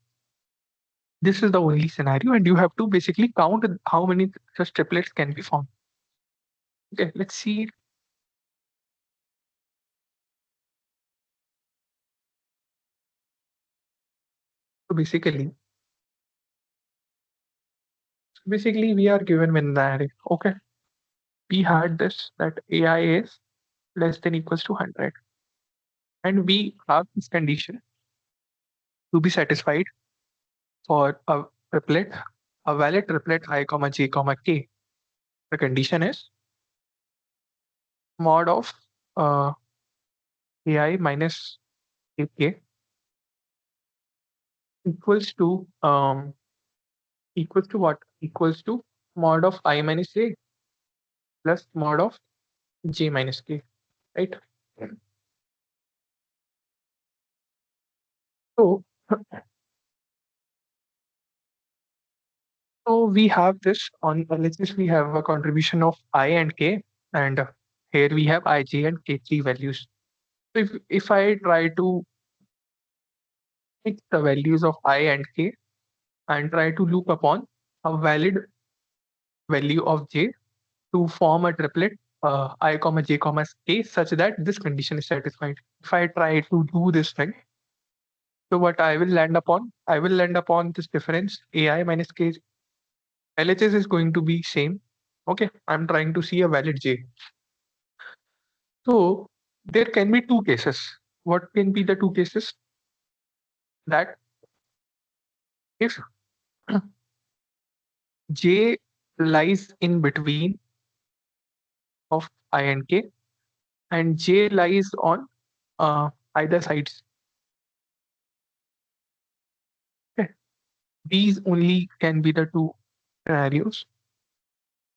This is the only scenario, and you have to basically count how many such triplets can be formed. Okay, let's see. So basically we are given with the array. Okay. We had this that AI is less than equals to 100. And we have this condition to be satisfied for a triplet, a valid triplet I comma j comma k. The condition is mod of uh, AI minus k equals to what? Equals to mod of I minus j plus mod of j minus k, right? So, so we have this on let's just we have a contribution of I and k, and here we have ij and k3 values. So if I try to fix the values of I and k and try to loop upon a valid value of j to form a triplet I comma j comma k such that this condition is satisfied. If I try to do this thing, so what I will land upon? I will land upon this difference ai minus k. LHS is going to be same. Okay, I'm trying to see a valid j. So there can be two cases. What can be the two cases? That if j lies in between of I and k, and j lies on either sides. these only can be the two scenarios.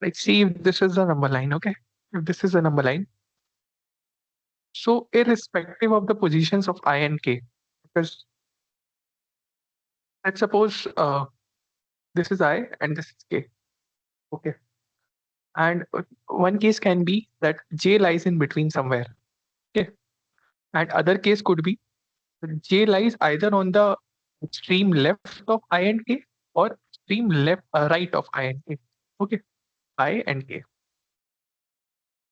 Like, see if this is a number line, okay? If this is a number line, so irrespective of the positions of I and k, because let's suppose this is I and this is k, okay? And one case can be that j lies in between somewhere, okay? And other case could be that j lies either on the extreme left of I and k or extreme left right of I and k, okay? I and k.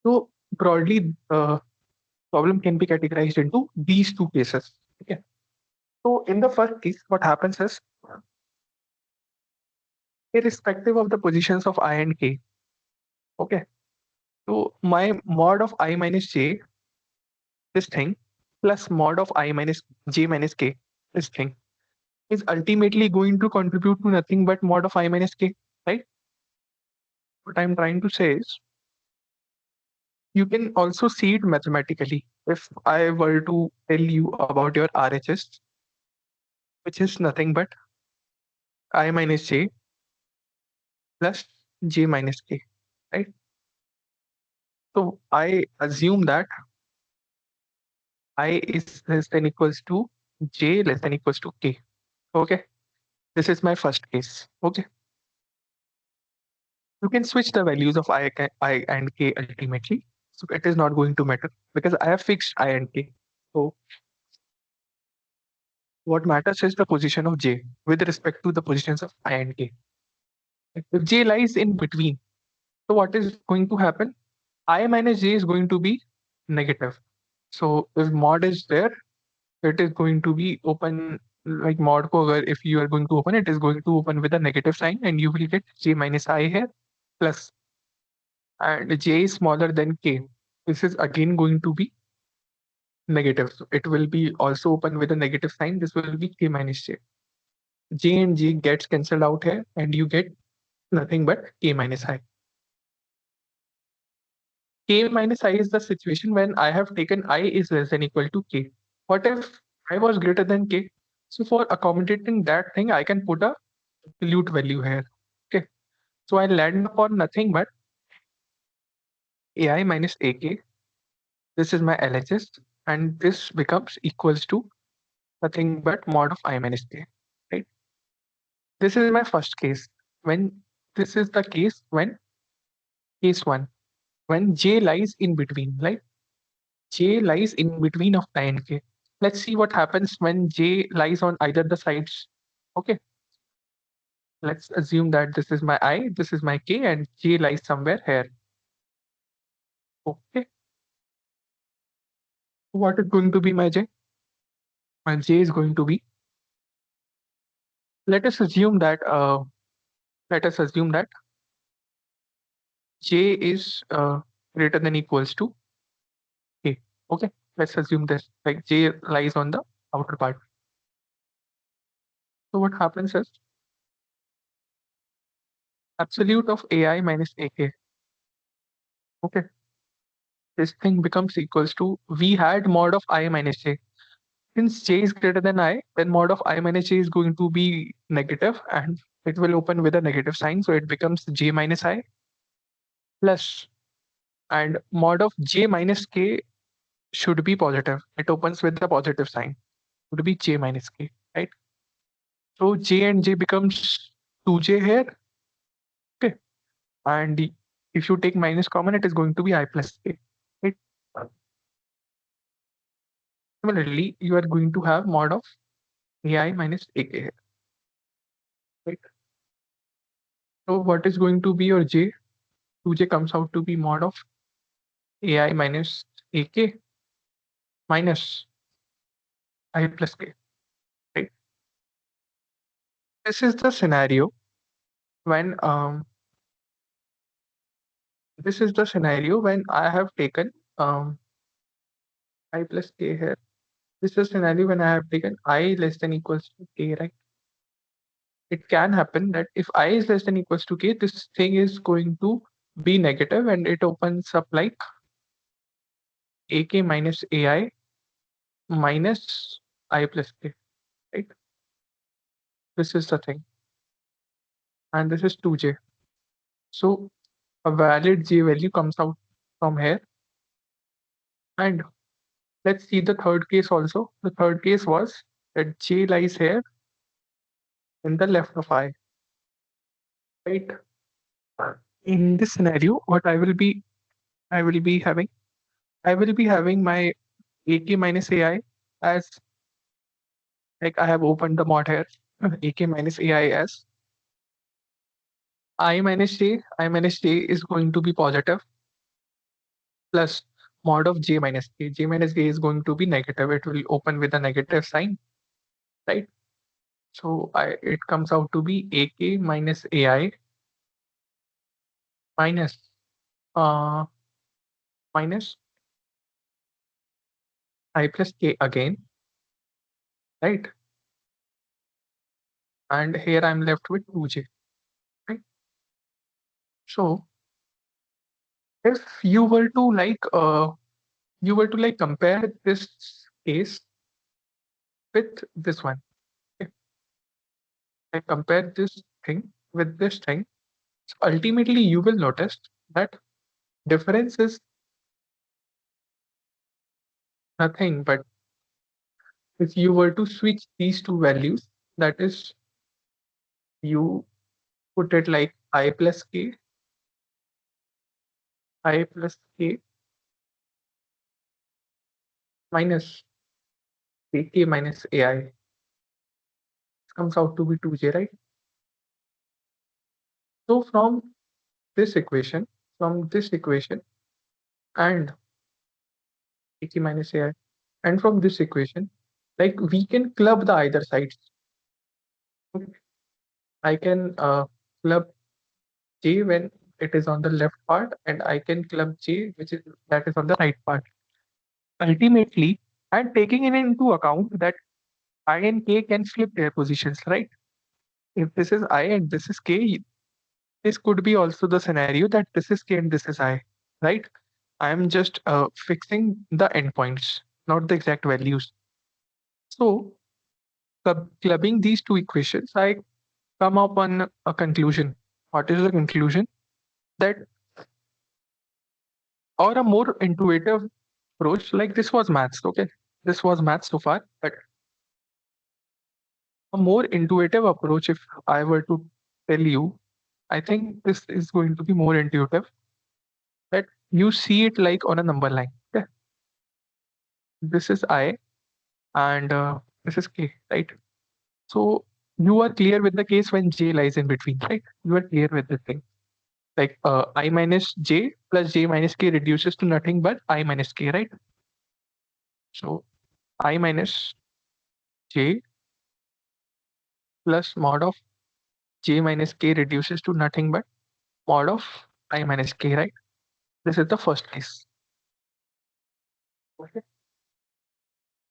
So broadly, problem can be categorized into these two cases. Okay. So in the first case, what happens is, irrespective of the positions of I and k, okay. So my mod of I minus j, this thing, plus mod of I minus j minus k, this thing, is ultimately going to contribute to nothing but mod of I minus k, right? What I'm trying to say is, you can also see it mathematically. If I were to tell you about your RHS, which is nothing but I minus j plus j minus k, right? So I assume that I is less than equals to j less than equals to k. Okay, this is my first case. Okay, you can switch the values of I and k ultimately. So it is not going to matter because I have fixed I and k. So what matters is the position of j with respect to the positions of I and k. If j lies in between, so what is going to happen? I minus j is going to be negative. So if mod is there, it is going to be open like mod ko agar if you are going to open, it is going to open with a negative sign and you will get j minus I here plus, and j is smaller than k. This is again going to be negative. So it will be also open with a negative sign. This will be k minus j. J and j gets cancelled out here and you get nothing but k minus I. K minus I is the situation when I have taken I is less than equal to k. What if I was greater than k? So for accommodating that thing, I can put a absolute value here. Okay. So I land upon nothing but ai minus ak. This is my LHS, and this becomes equals to nothing but mod of I minus k. Right. This is my first case. When this is the case when case one, when j lies in between, right? J lies in between of I and k. Let's see what happens when j lies on either the sides. Okay. Let's assume that this is my I, this is my k, and j lies somewhere here. Okay. What is going to be my j? My j is going to be, let us assume that let us assume that j is greater than equals to k. Okay. Let's assume this, like j lies on the outer part. So what happens is absolute of ai minus ak. Okay. This thing becomes equals to, we had mod of I minus j. Since j is greater than I, then mod of I minus j is going to be negative and it will open with a negative sign. So it becomes j minus I plus, and mod of j minus k should be positive. It opens with a positive sign. Would be j minus k, right? So j and j becomes 2j here. Okay. And if you take minus common, it is going to be I plus k. Right? Similarly, you are going to have mod of ai minus ak here. Right? So what is going to be your j? 2j comes out to be mod of ai minus ak minus I plus k. Right? This is the scenario when I have taken I plus k here. This is the scenario when I have taken I less than equals to k, right? It can happen that if I is less than equals to k, this thing is going to be negative and it opens up like ak minus ai minus I plus k, right? This is the thing. and this is 2j. So a valid j value comes out from here. And let's see the third case also. The third case was that j lies here in the left of I, right? In this scenario, what I will be having, I will be having my ak minus ai as, like I have opened the mod here, ak minus ai as I minus j is going to be positive plus mod of j minus k. J minus k is going to be negative. It will open with a negative sign, right? So it comes out to be ak minus ai minus uh minus I plus k again, right? And here I'm left with 2j, right? So if you were to like compare this case with this one, if I compare this thing with this thing, so ultimately you will notice that difference is nothing but if you were to switch these two values, that is, you put it like I plus k, I plus k minus ak minus ai. This comes out to be 2j, right? So this equation, from this equation and ak minus ai, and from this equation, like we can club the either sides. Okay. I can club j when it is on the left part, and I can club j that is on the right part. Ultimately, and taking it into account that I and k can flip their positions, right? If this is I and this is k, this could be also the scenario that this is k and this is I, right? I am just fixing the endpoints, not the exact values. So clubbing these two equations, I come up on a conclusion. What is the conclusion? That, or a more intuitive approach, like this was maths, okay? This was maths so far, but a more intuitive approach, if I were to tell you, I think this is going to be more intuitive, that you see it like on a number line. Okay? This is I and this is k, right? So you are clear with the case when j lies in between, right? You are clear with the thing. Like I minus j plus j minus k reduces to nothing but I minus k, right? So I minus j plus mod of j minus k reduces to nothing but mod of I minus k, right? This is the first case. Okay.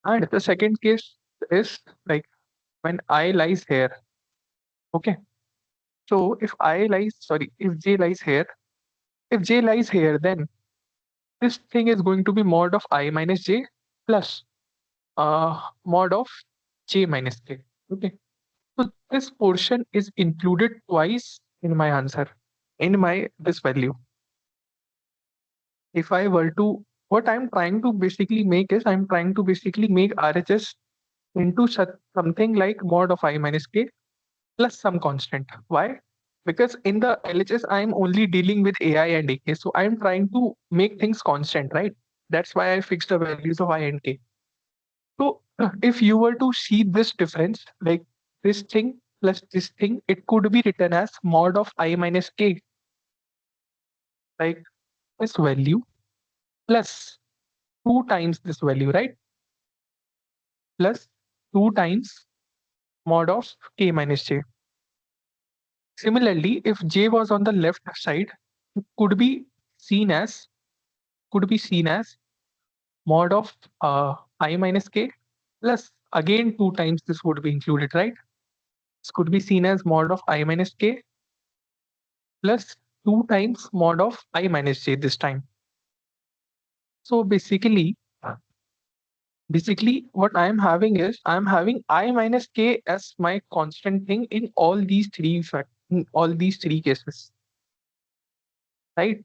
And the second case is like when I lies here. Okay. So if j lies here, if j lies here, then this thing is going to be mod of I minus j plus mod of j minus k. Okay. So this portion is included twice in my answer, in my this value. If I were to, what I'm trying to basically make is I'm trying to basically make RHS into something like mod of I minus k plus some constant. Why? Because in the LHS, I'm only dealing with AI and AK. So I'm trying to make things constant, right? That's why I fixed the values of I and K. So if you were to see this difference, like this thing plus this thing, it could be written as mod of I minus K, like this value plus 2 times this value, right? Plus 2 times mod of K minus J. Similarly, if J was on the left side, it could be seen as mod of I minus K plus again 2 times this would be included, right? This could be seen as mod of I minus K plus 2 times mod of I minus J this time. So basically what I am having is I am having I minus K as my constant thing in all these three in all these three cases, right?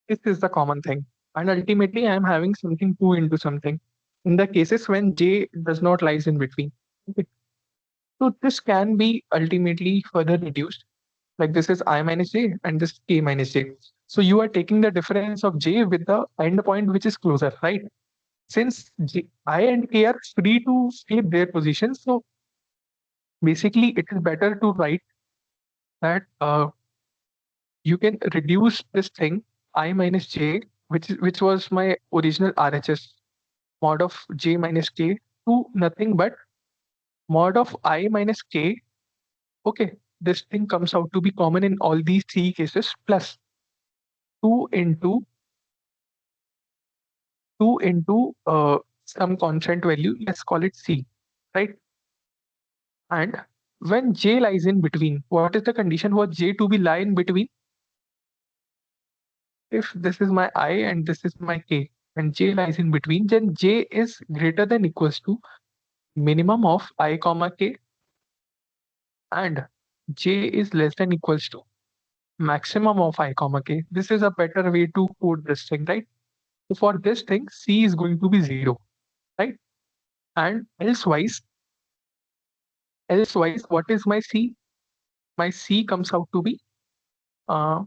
This is the common thing. And ultimately, I am having something 2 into something in the cases when J does not lies in between. Okay. So this can be ultimately further reduced. Like this is I minus J and this K minus J. So you are taking the difference of J with the end point which is closer, right? Since I and K are free to keep their positions, so basically it is better to write that you can reduce this thing I minus J, which was my original RHS mod of J minus K, to nothing but mod of I minus K. Okay, this thing comes out to be common in all these three cases plus 2 into 2 into some constant value. Let's call it C, right? And when J lies in between, what is the condition for J to be lie in between? If this is my I and this is my K and J lies in between, then J is greater than equals to minimum of I comma K and J is less than equals to maximum of I comma K. This is a better way to code this thing, right? So for this thing, C is going to be 0, right? And elsewise, what is my C? My C comes out to be uh,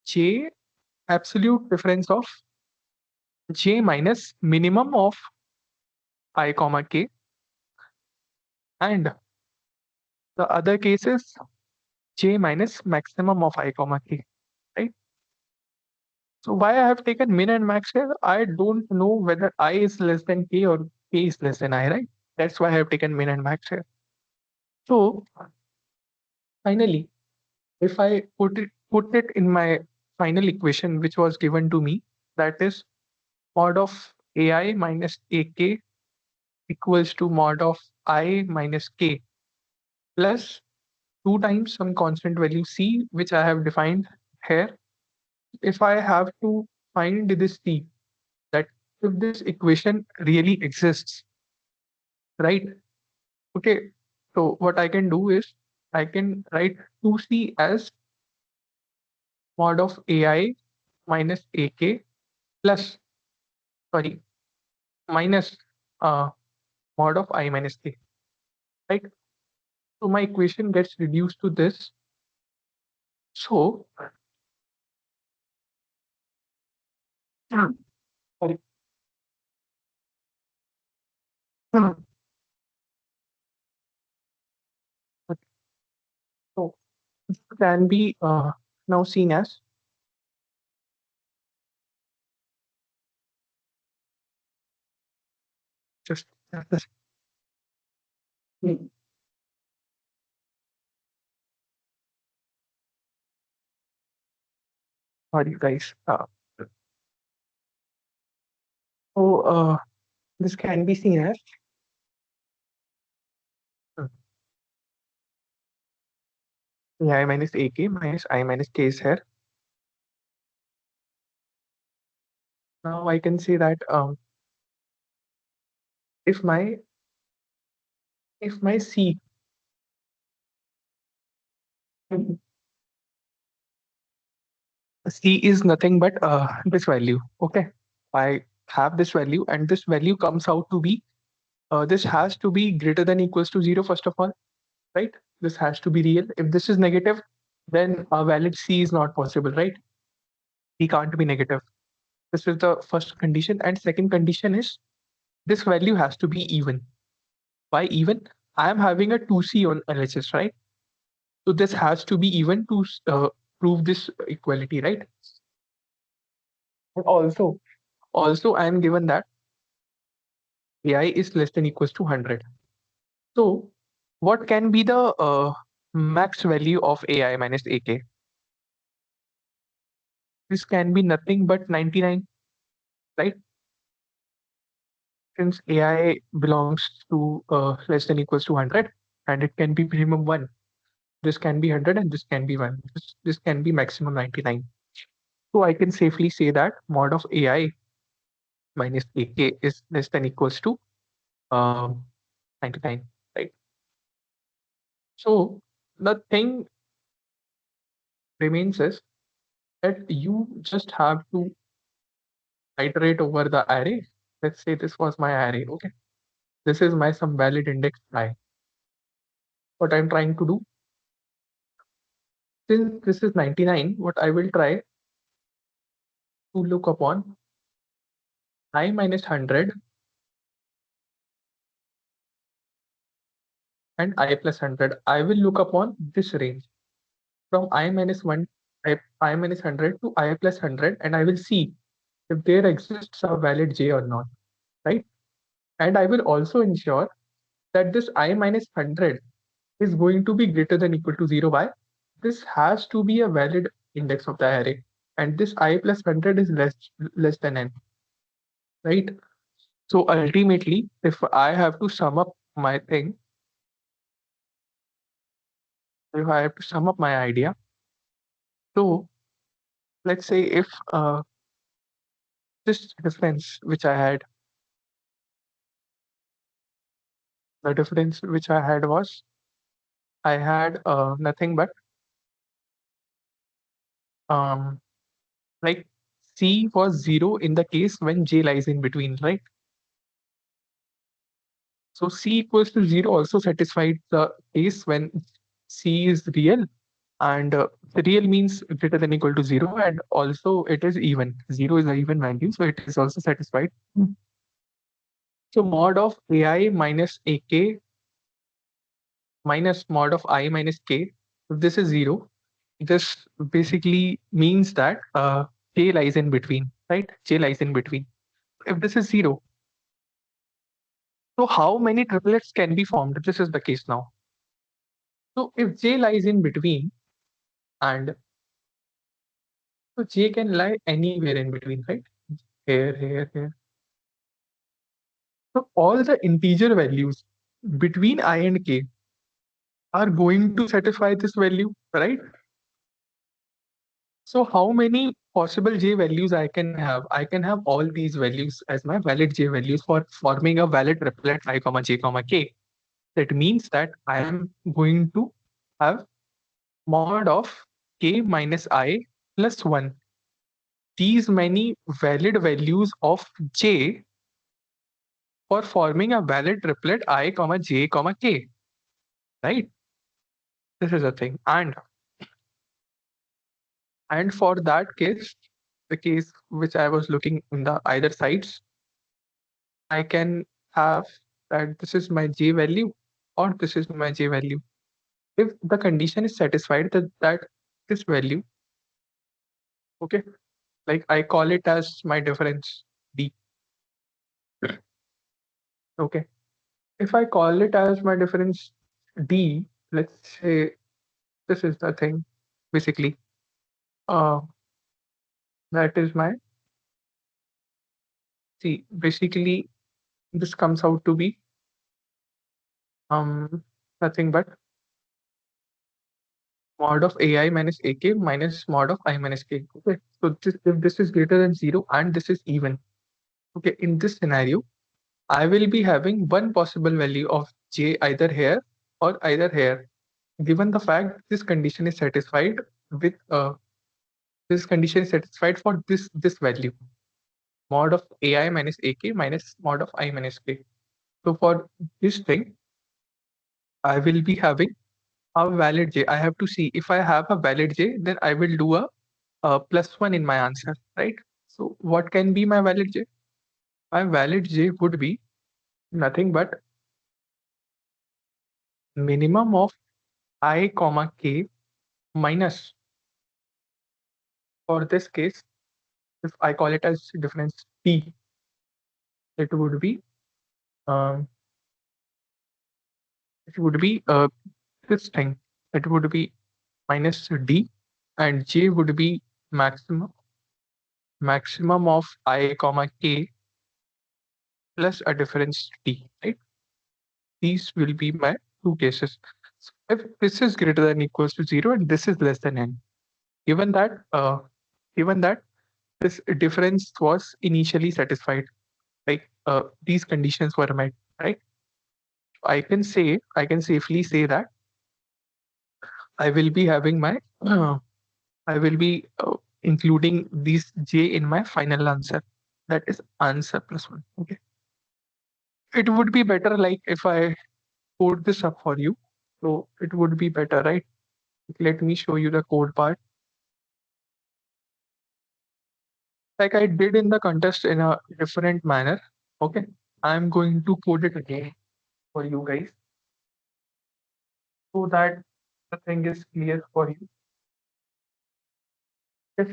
J absolute difference of J minus minimum of I comma K, and the other case is J minus maximum of I comma K, right? So why I have taken min and max here? I don't know whether I is less than K or K is less than I, right? That's why I have taken min and max here. So finally, if I put it in my final equation, which was given to me, that is mod of AI minus AK equals to mod of I minus K plus 2 times some constant value C, which I have defined here. If I have to find this C, that if this equation really exists, right? Okay, so what I can do is I can write 2C as mod of AI minus AK plus, sorry, minus uh, mod of I minus K, right? So my equation gets reduced to this. So, sorry. So this can be now seen as just this. Sorry, guys. So this can be seen as I minus AK minus I minus K is here. Now I can say that if my C C is nothing but this value. Okay, I have this value and this value comes out to be this has to be greater than equals to 0 first of all, right? This has to be real. If this is negative, then a valid C is not possible, right? C can't be negative. This is the first condition, and second condition is this value has to be even. Why even? I am having a 2C on LHS, right? So this has to be even to prove this equality, right? And also I am given that AI is less than equals to 100. So what can be the max value of AI minus AK? This can be nothing but 99, right? Since AI belongs to less than equals to 100 and it can be minimum 1. This can be 100 and this can be 1. This can be maximum 99. So I can safely say that mod of AI minus AK is less than equals to 99, right? So the thing remains is that you just have to iterate over the array. Let's say this was my array. Okay. This is my some valid index I. What I'm trying to do, since this is 99, what I will try to look upon I minus 100 and I plus 100. I will look upon this range from I minus 1, I minus 100 to I plus 100, and I will see if there exists a valid j or not, right? And I will also ensure that this I minus 100 is going to be greater than equal to 0 by this has to be a valid index of the array, and this I plus 100 is less than n, right? So ultimately, if I have to sum up my thing, if I have to sum up my idea, so let's say if this difference which I had, the difference which I had was I had nothing but um, like C was 0 in the case when J lies in between, right? So C equals to 0 also satisfied the case when C is real, and real means greater than equal to 0, and also it is even. 0 is an even value, so it is also satisfied. So mod of AI minus AK minus mod of I minus K, if this is 0, this basically means that J lies in between, right? J lies in between. If this is 0, so how many triplets can be formed? This is the case now. So if J lies in between, and so J can lie anywhere in between, right? Here, here, here. So all the integer values between I and K are going to satisfy this value, right? So how many possible J values I can have? I can have all these values as my valid J values for forming a valid triplet I comma J comma K. That means that I am going to have mod of K minus I plus 1. These many valid values of J for forming a valid triplet I comma J comma K, right? This is a thing. And for that case, the case which I was looking in the either sides, I can have that this is my J value or this is my J value. If the condition is satisfied that this value, okay, like I call it as my difference D. Okay. If I call it as my difference D, let's say this is the thing, basically. Uh, that is my, see, basically this comes out to be nothing but mod of AI minus AK minus mod of I minus K. Okay, so if this is greater than 0 and this is even, okay, in this scenario, I will be having one possible value of J either here or either here, given the fact this condition is satisfied with this condition is satisfied for this value, mod of AI minus AK minus mod of I minus K. So for this thing, I will be having a valid J. I have to see if I have a valid J, then I will do a plus 1 in my answer, right? So what can be my valid J? My valid J would be nothing but minimum of I comma K minus, for this case, if I call it as difference T, it would be um, it would be this thing. It would be minus D, and J would be maximum of I comma K plus a difference T, right? These will be my two cases. So if this is greater than equals to 0 and this is less than n, given that given that this difference was initially satisfied, like these conditions were met, right? I can safely say that I will be having my I will be including these j in my final answer. That is answer plus one. Okay. It would be better like if I code this up for you. So it would be better, right? Let me show you the code part. Like I did in the contest in a different manner. Okay. I'm going to code it again for you guys so that the thing is clear for you. Yes.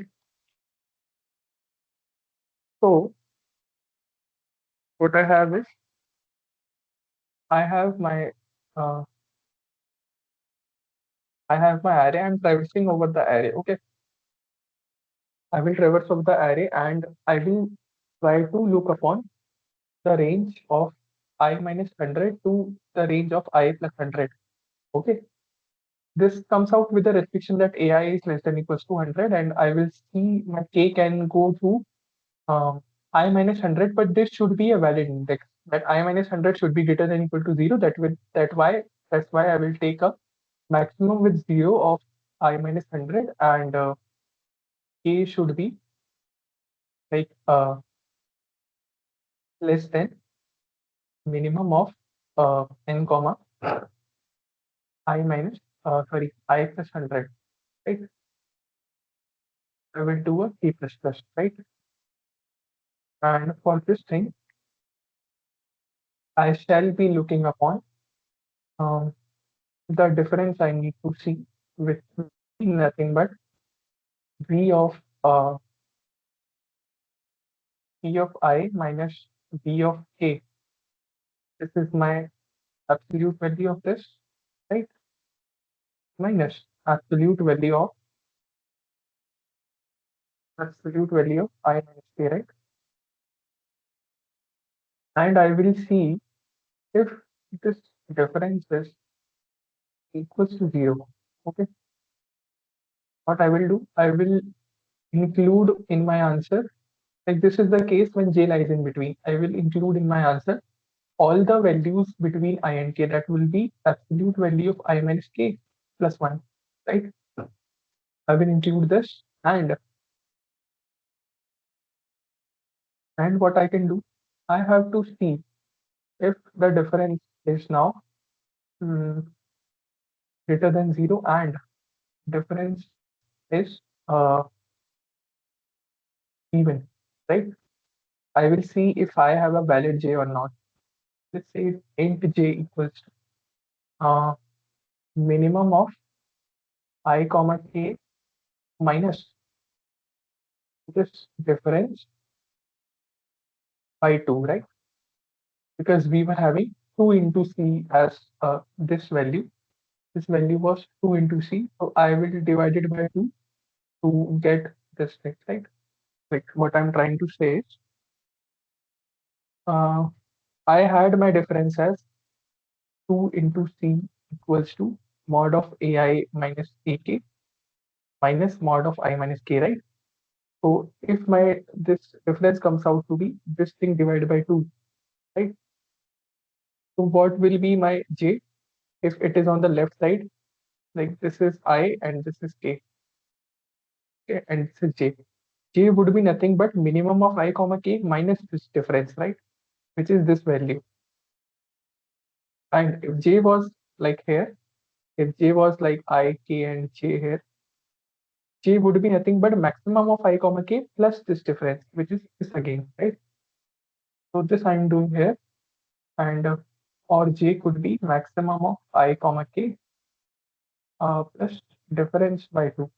So what I have is I have my uh, I have my array. I'm traversing over the array. Okay. I will traverse over the array and I will try to look upon the range of I minus 100 to the range of I plus 100. Okay. This comes out with the restriction that AI is less than equals to 100 and I will see my k can go to I minus 100, but this should be a valid index. That I minus 100 should be greater than equal to 0. That's why I will take a maximum with 0 of I minus 100 and k should be like less than minimum of n comma I minus I plus 100, right? I will do a k plus plus, right? And for this thing, I shall be looking upon um, the difference I need to see with nothing but v of uh, v of I minus v of k. This is my absolute value of this, right? Minus absolute value of I minus k, right? And I will see if this difference is equals to 0. Okay, what I will do, I will include in my answer, like this is the case when j lies in between. I will include in my answer all the values between I and k. That will be absolute value of I minus k plus 1, right? I will include this and what I can do, I have to see if the difference is now mm, greater than 0 and difference is even, right? I will see if I have a valid j or not. Let's say int j equals to minimum of I comma k minus this difference by 2, right? Because we were having 2 into c as this value. This value was 2 into c. So I will divide it by 2 to get this thing, right? Like what I'm trying to say is, uh, I had my difference as 2 into c equals to mod of ai minus ak minus mod of I minus k, right? So if my this difference comes out to be this thing divided by 2, right? So what will be my j if it is on the left side? Like this is I and this is k, okay, and this is j. J would be nothing but minimum of I comma k minus this difference, right? Which is this value. And if j was like here, if j was like I, k, and j here, j would be nothing but maximum of I comma k plus this difference, which is this again, right? So this I'm doing here, and or j could be maximum of I comma k plus difference by 2.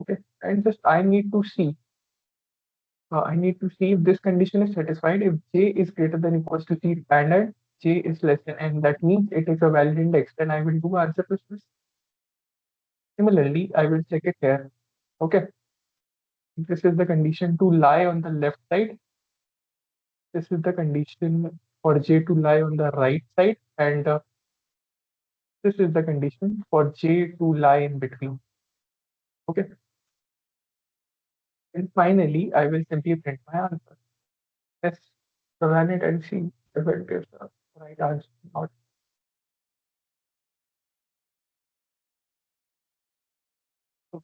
Okay, and just I need to see if this condition is satisfied. If j is greater than equals to c and j is less than n, that means it is a valid index. Then I will do answer plus this. Similarly, I will check it here. Okay, this is the condition to lie on the left side. This is the condition for j to lie on the right side, and this is the condition for j to lie in between. Okay, and finally, I will simply print my answer. Let's run it and see if it gives the right answer or not.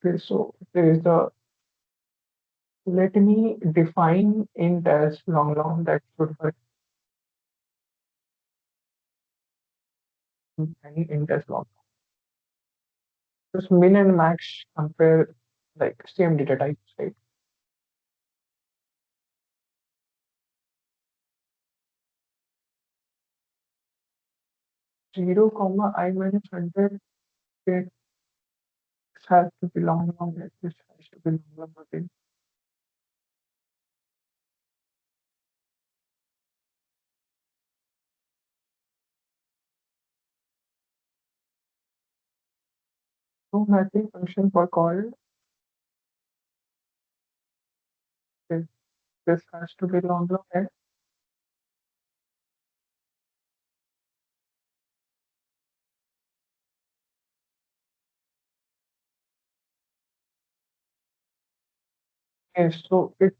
Okay, so there is a let me define int as long that should work any int as long. Just min and max compare like same data types, right? 0, comma I minus 100, it has to be long, this has to be long, okay. So matching function for call is this has to be long, and yes, so it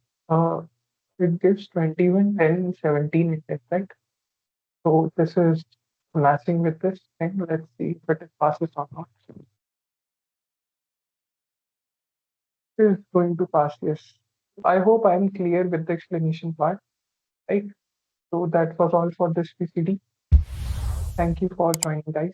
gives 21, 10, 17 index, right? So this is matching with this thing. Let's see if it passes or not. It is going to pass, yes. I hope I'm clear with the explanation part, right? So that was all for this PCD. Thank you for joining, guys.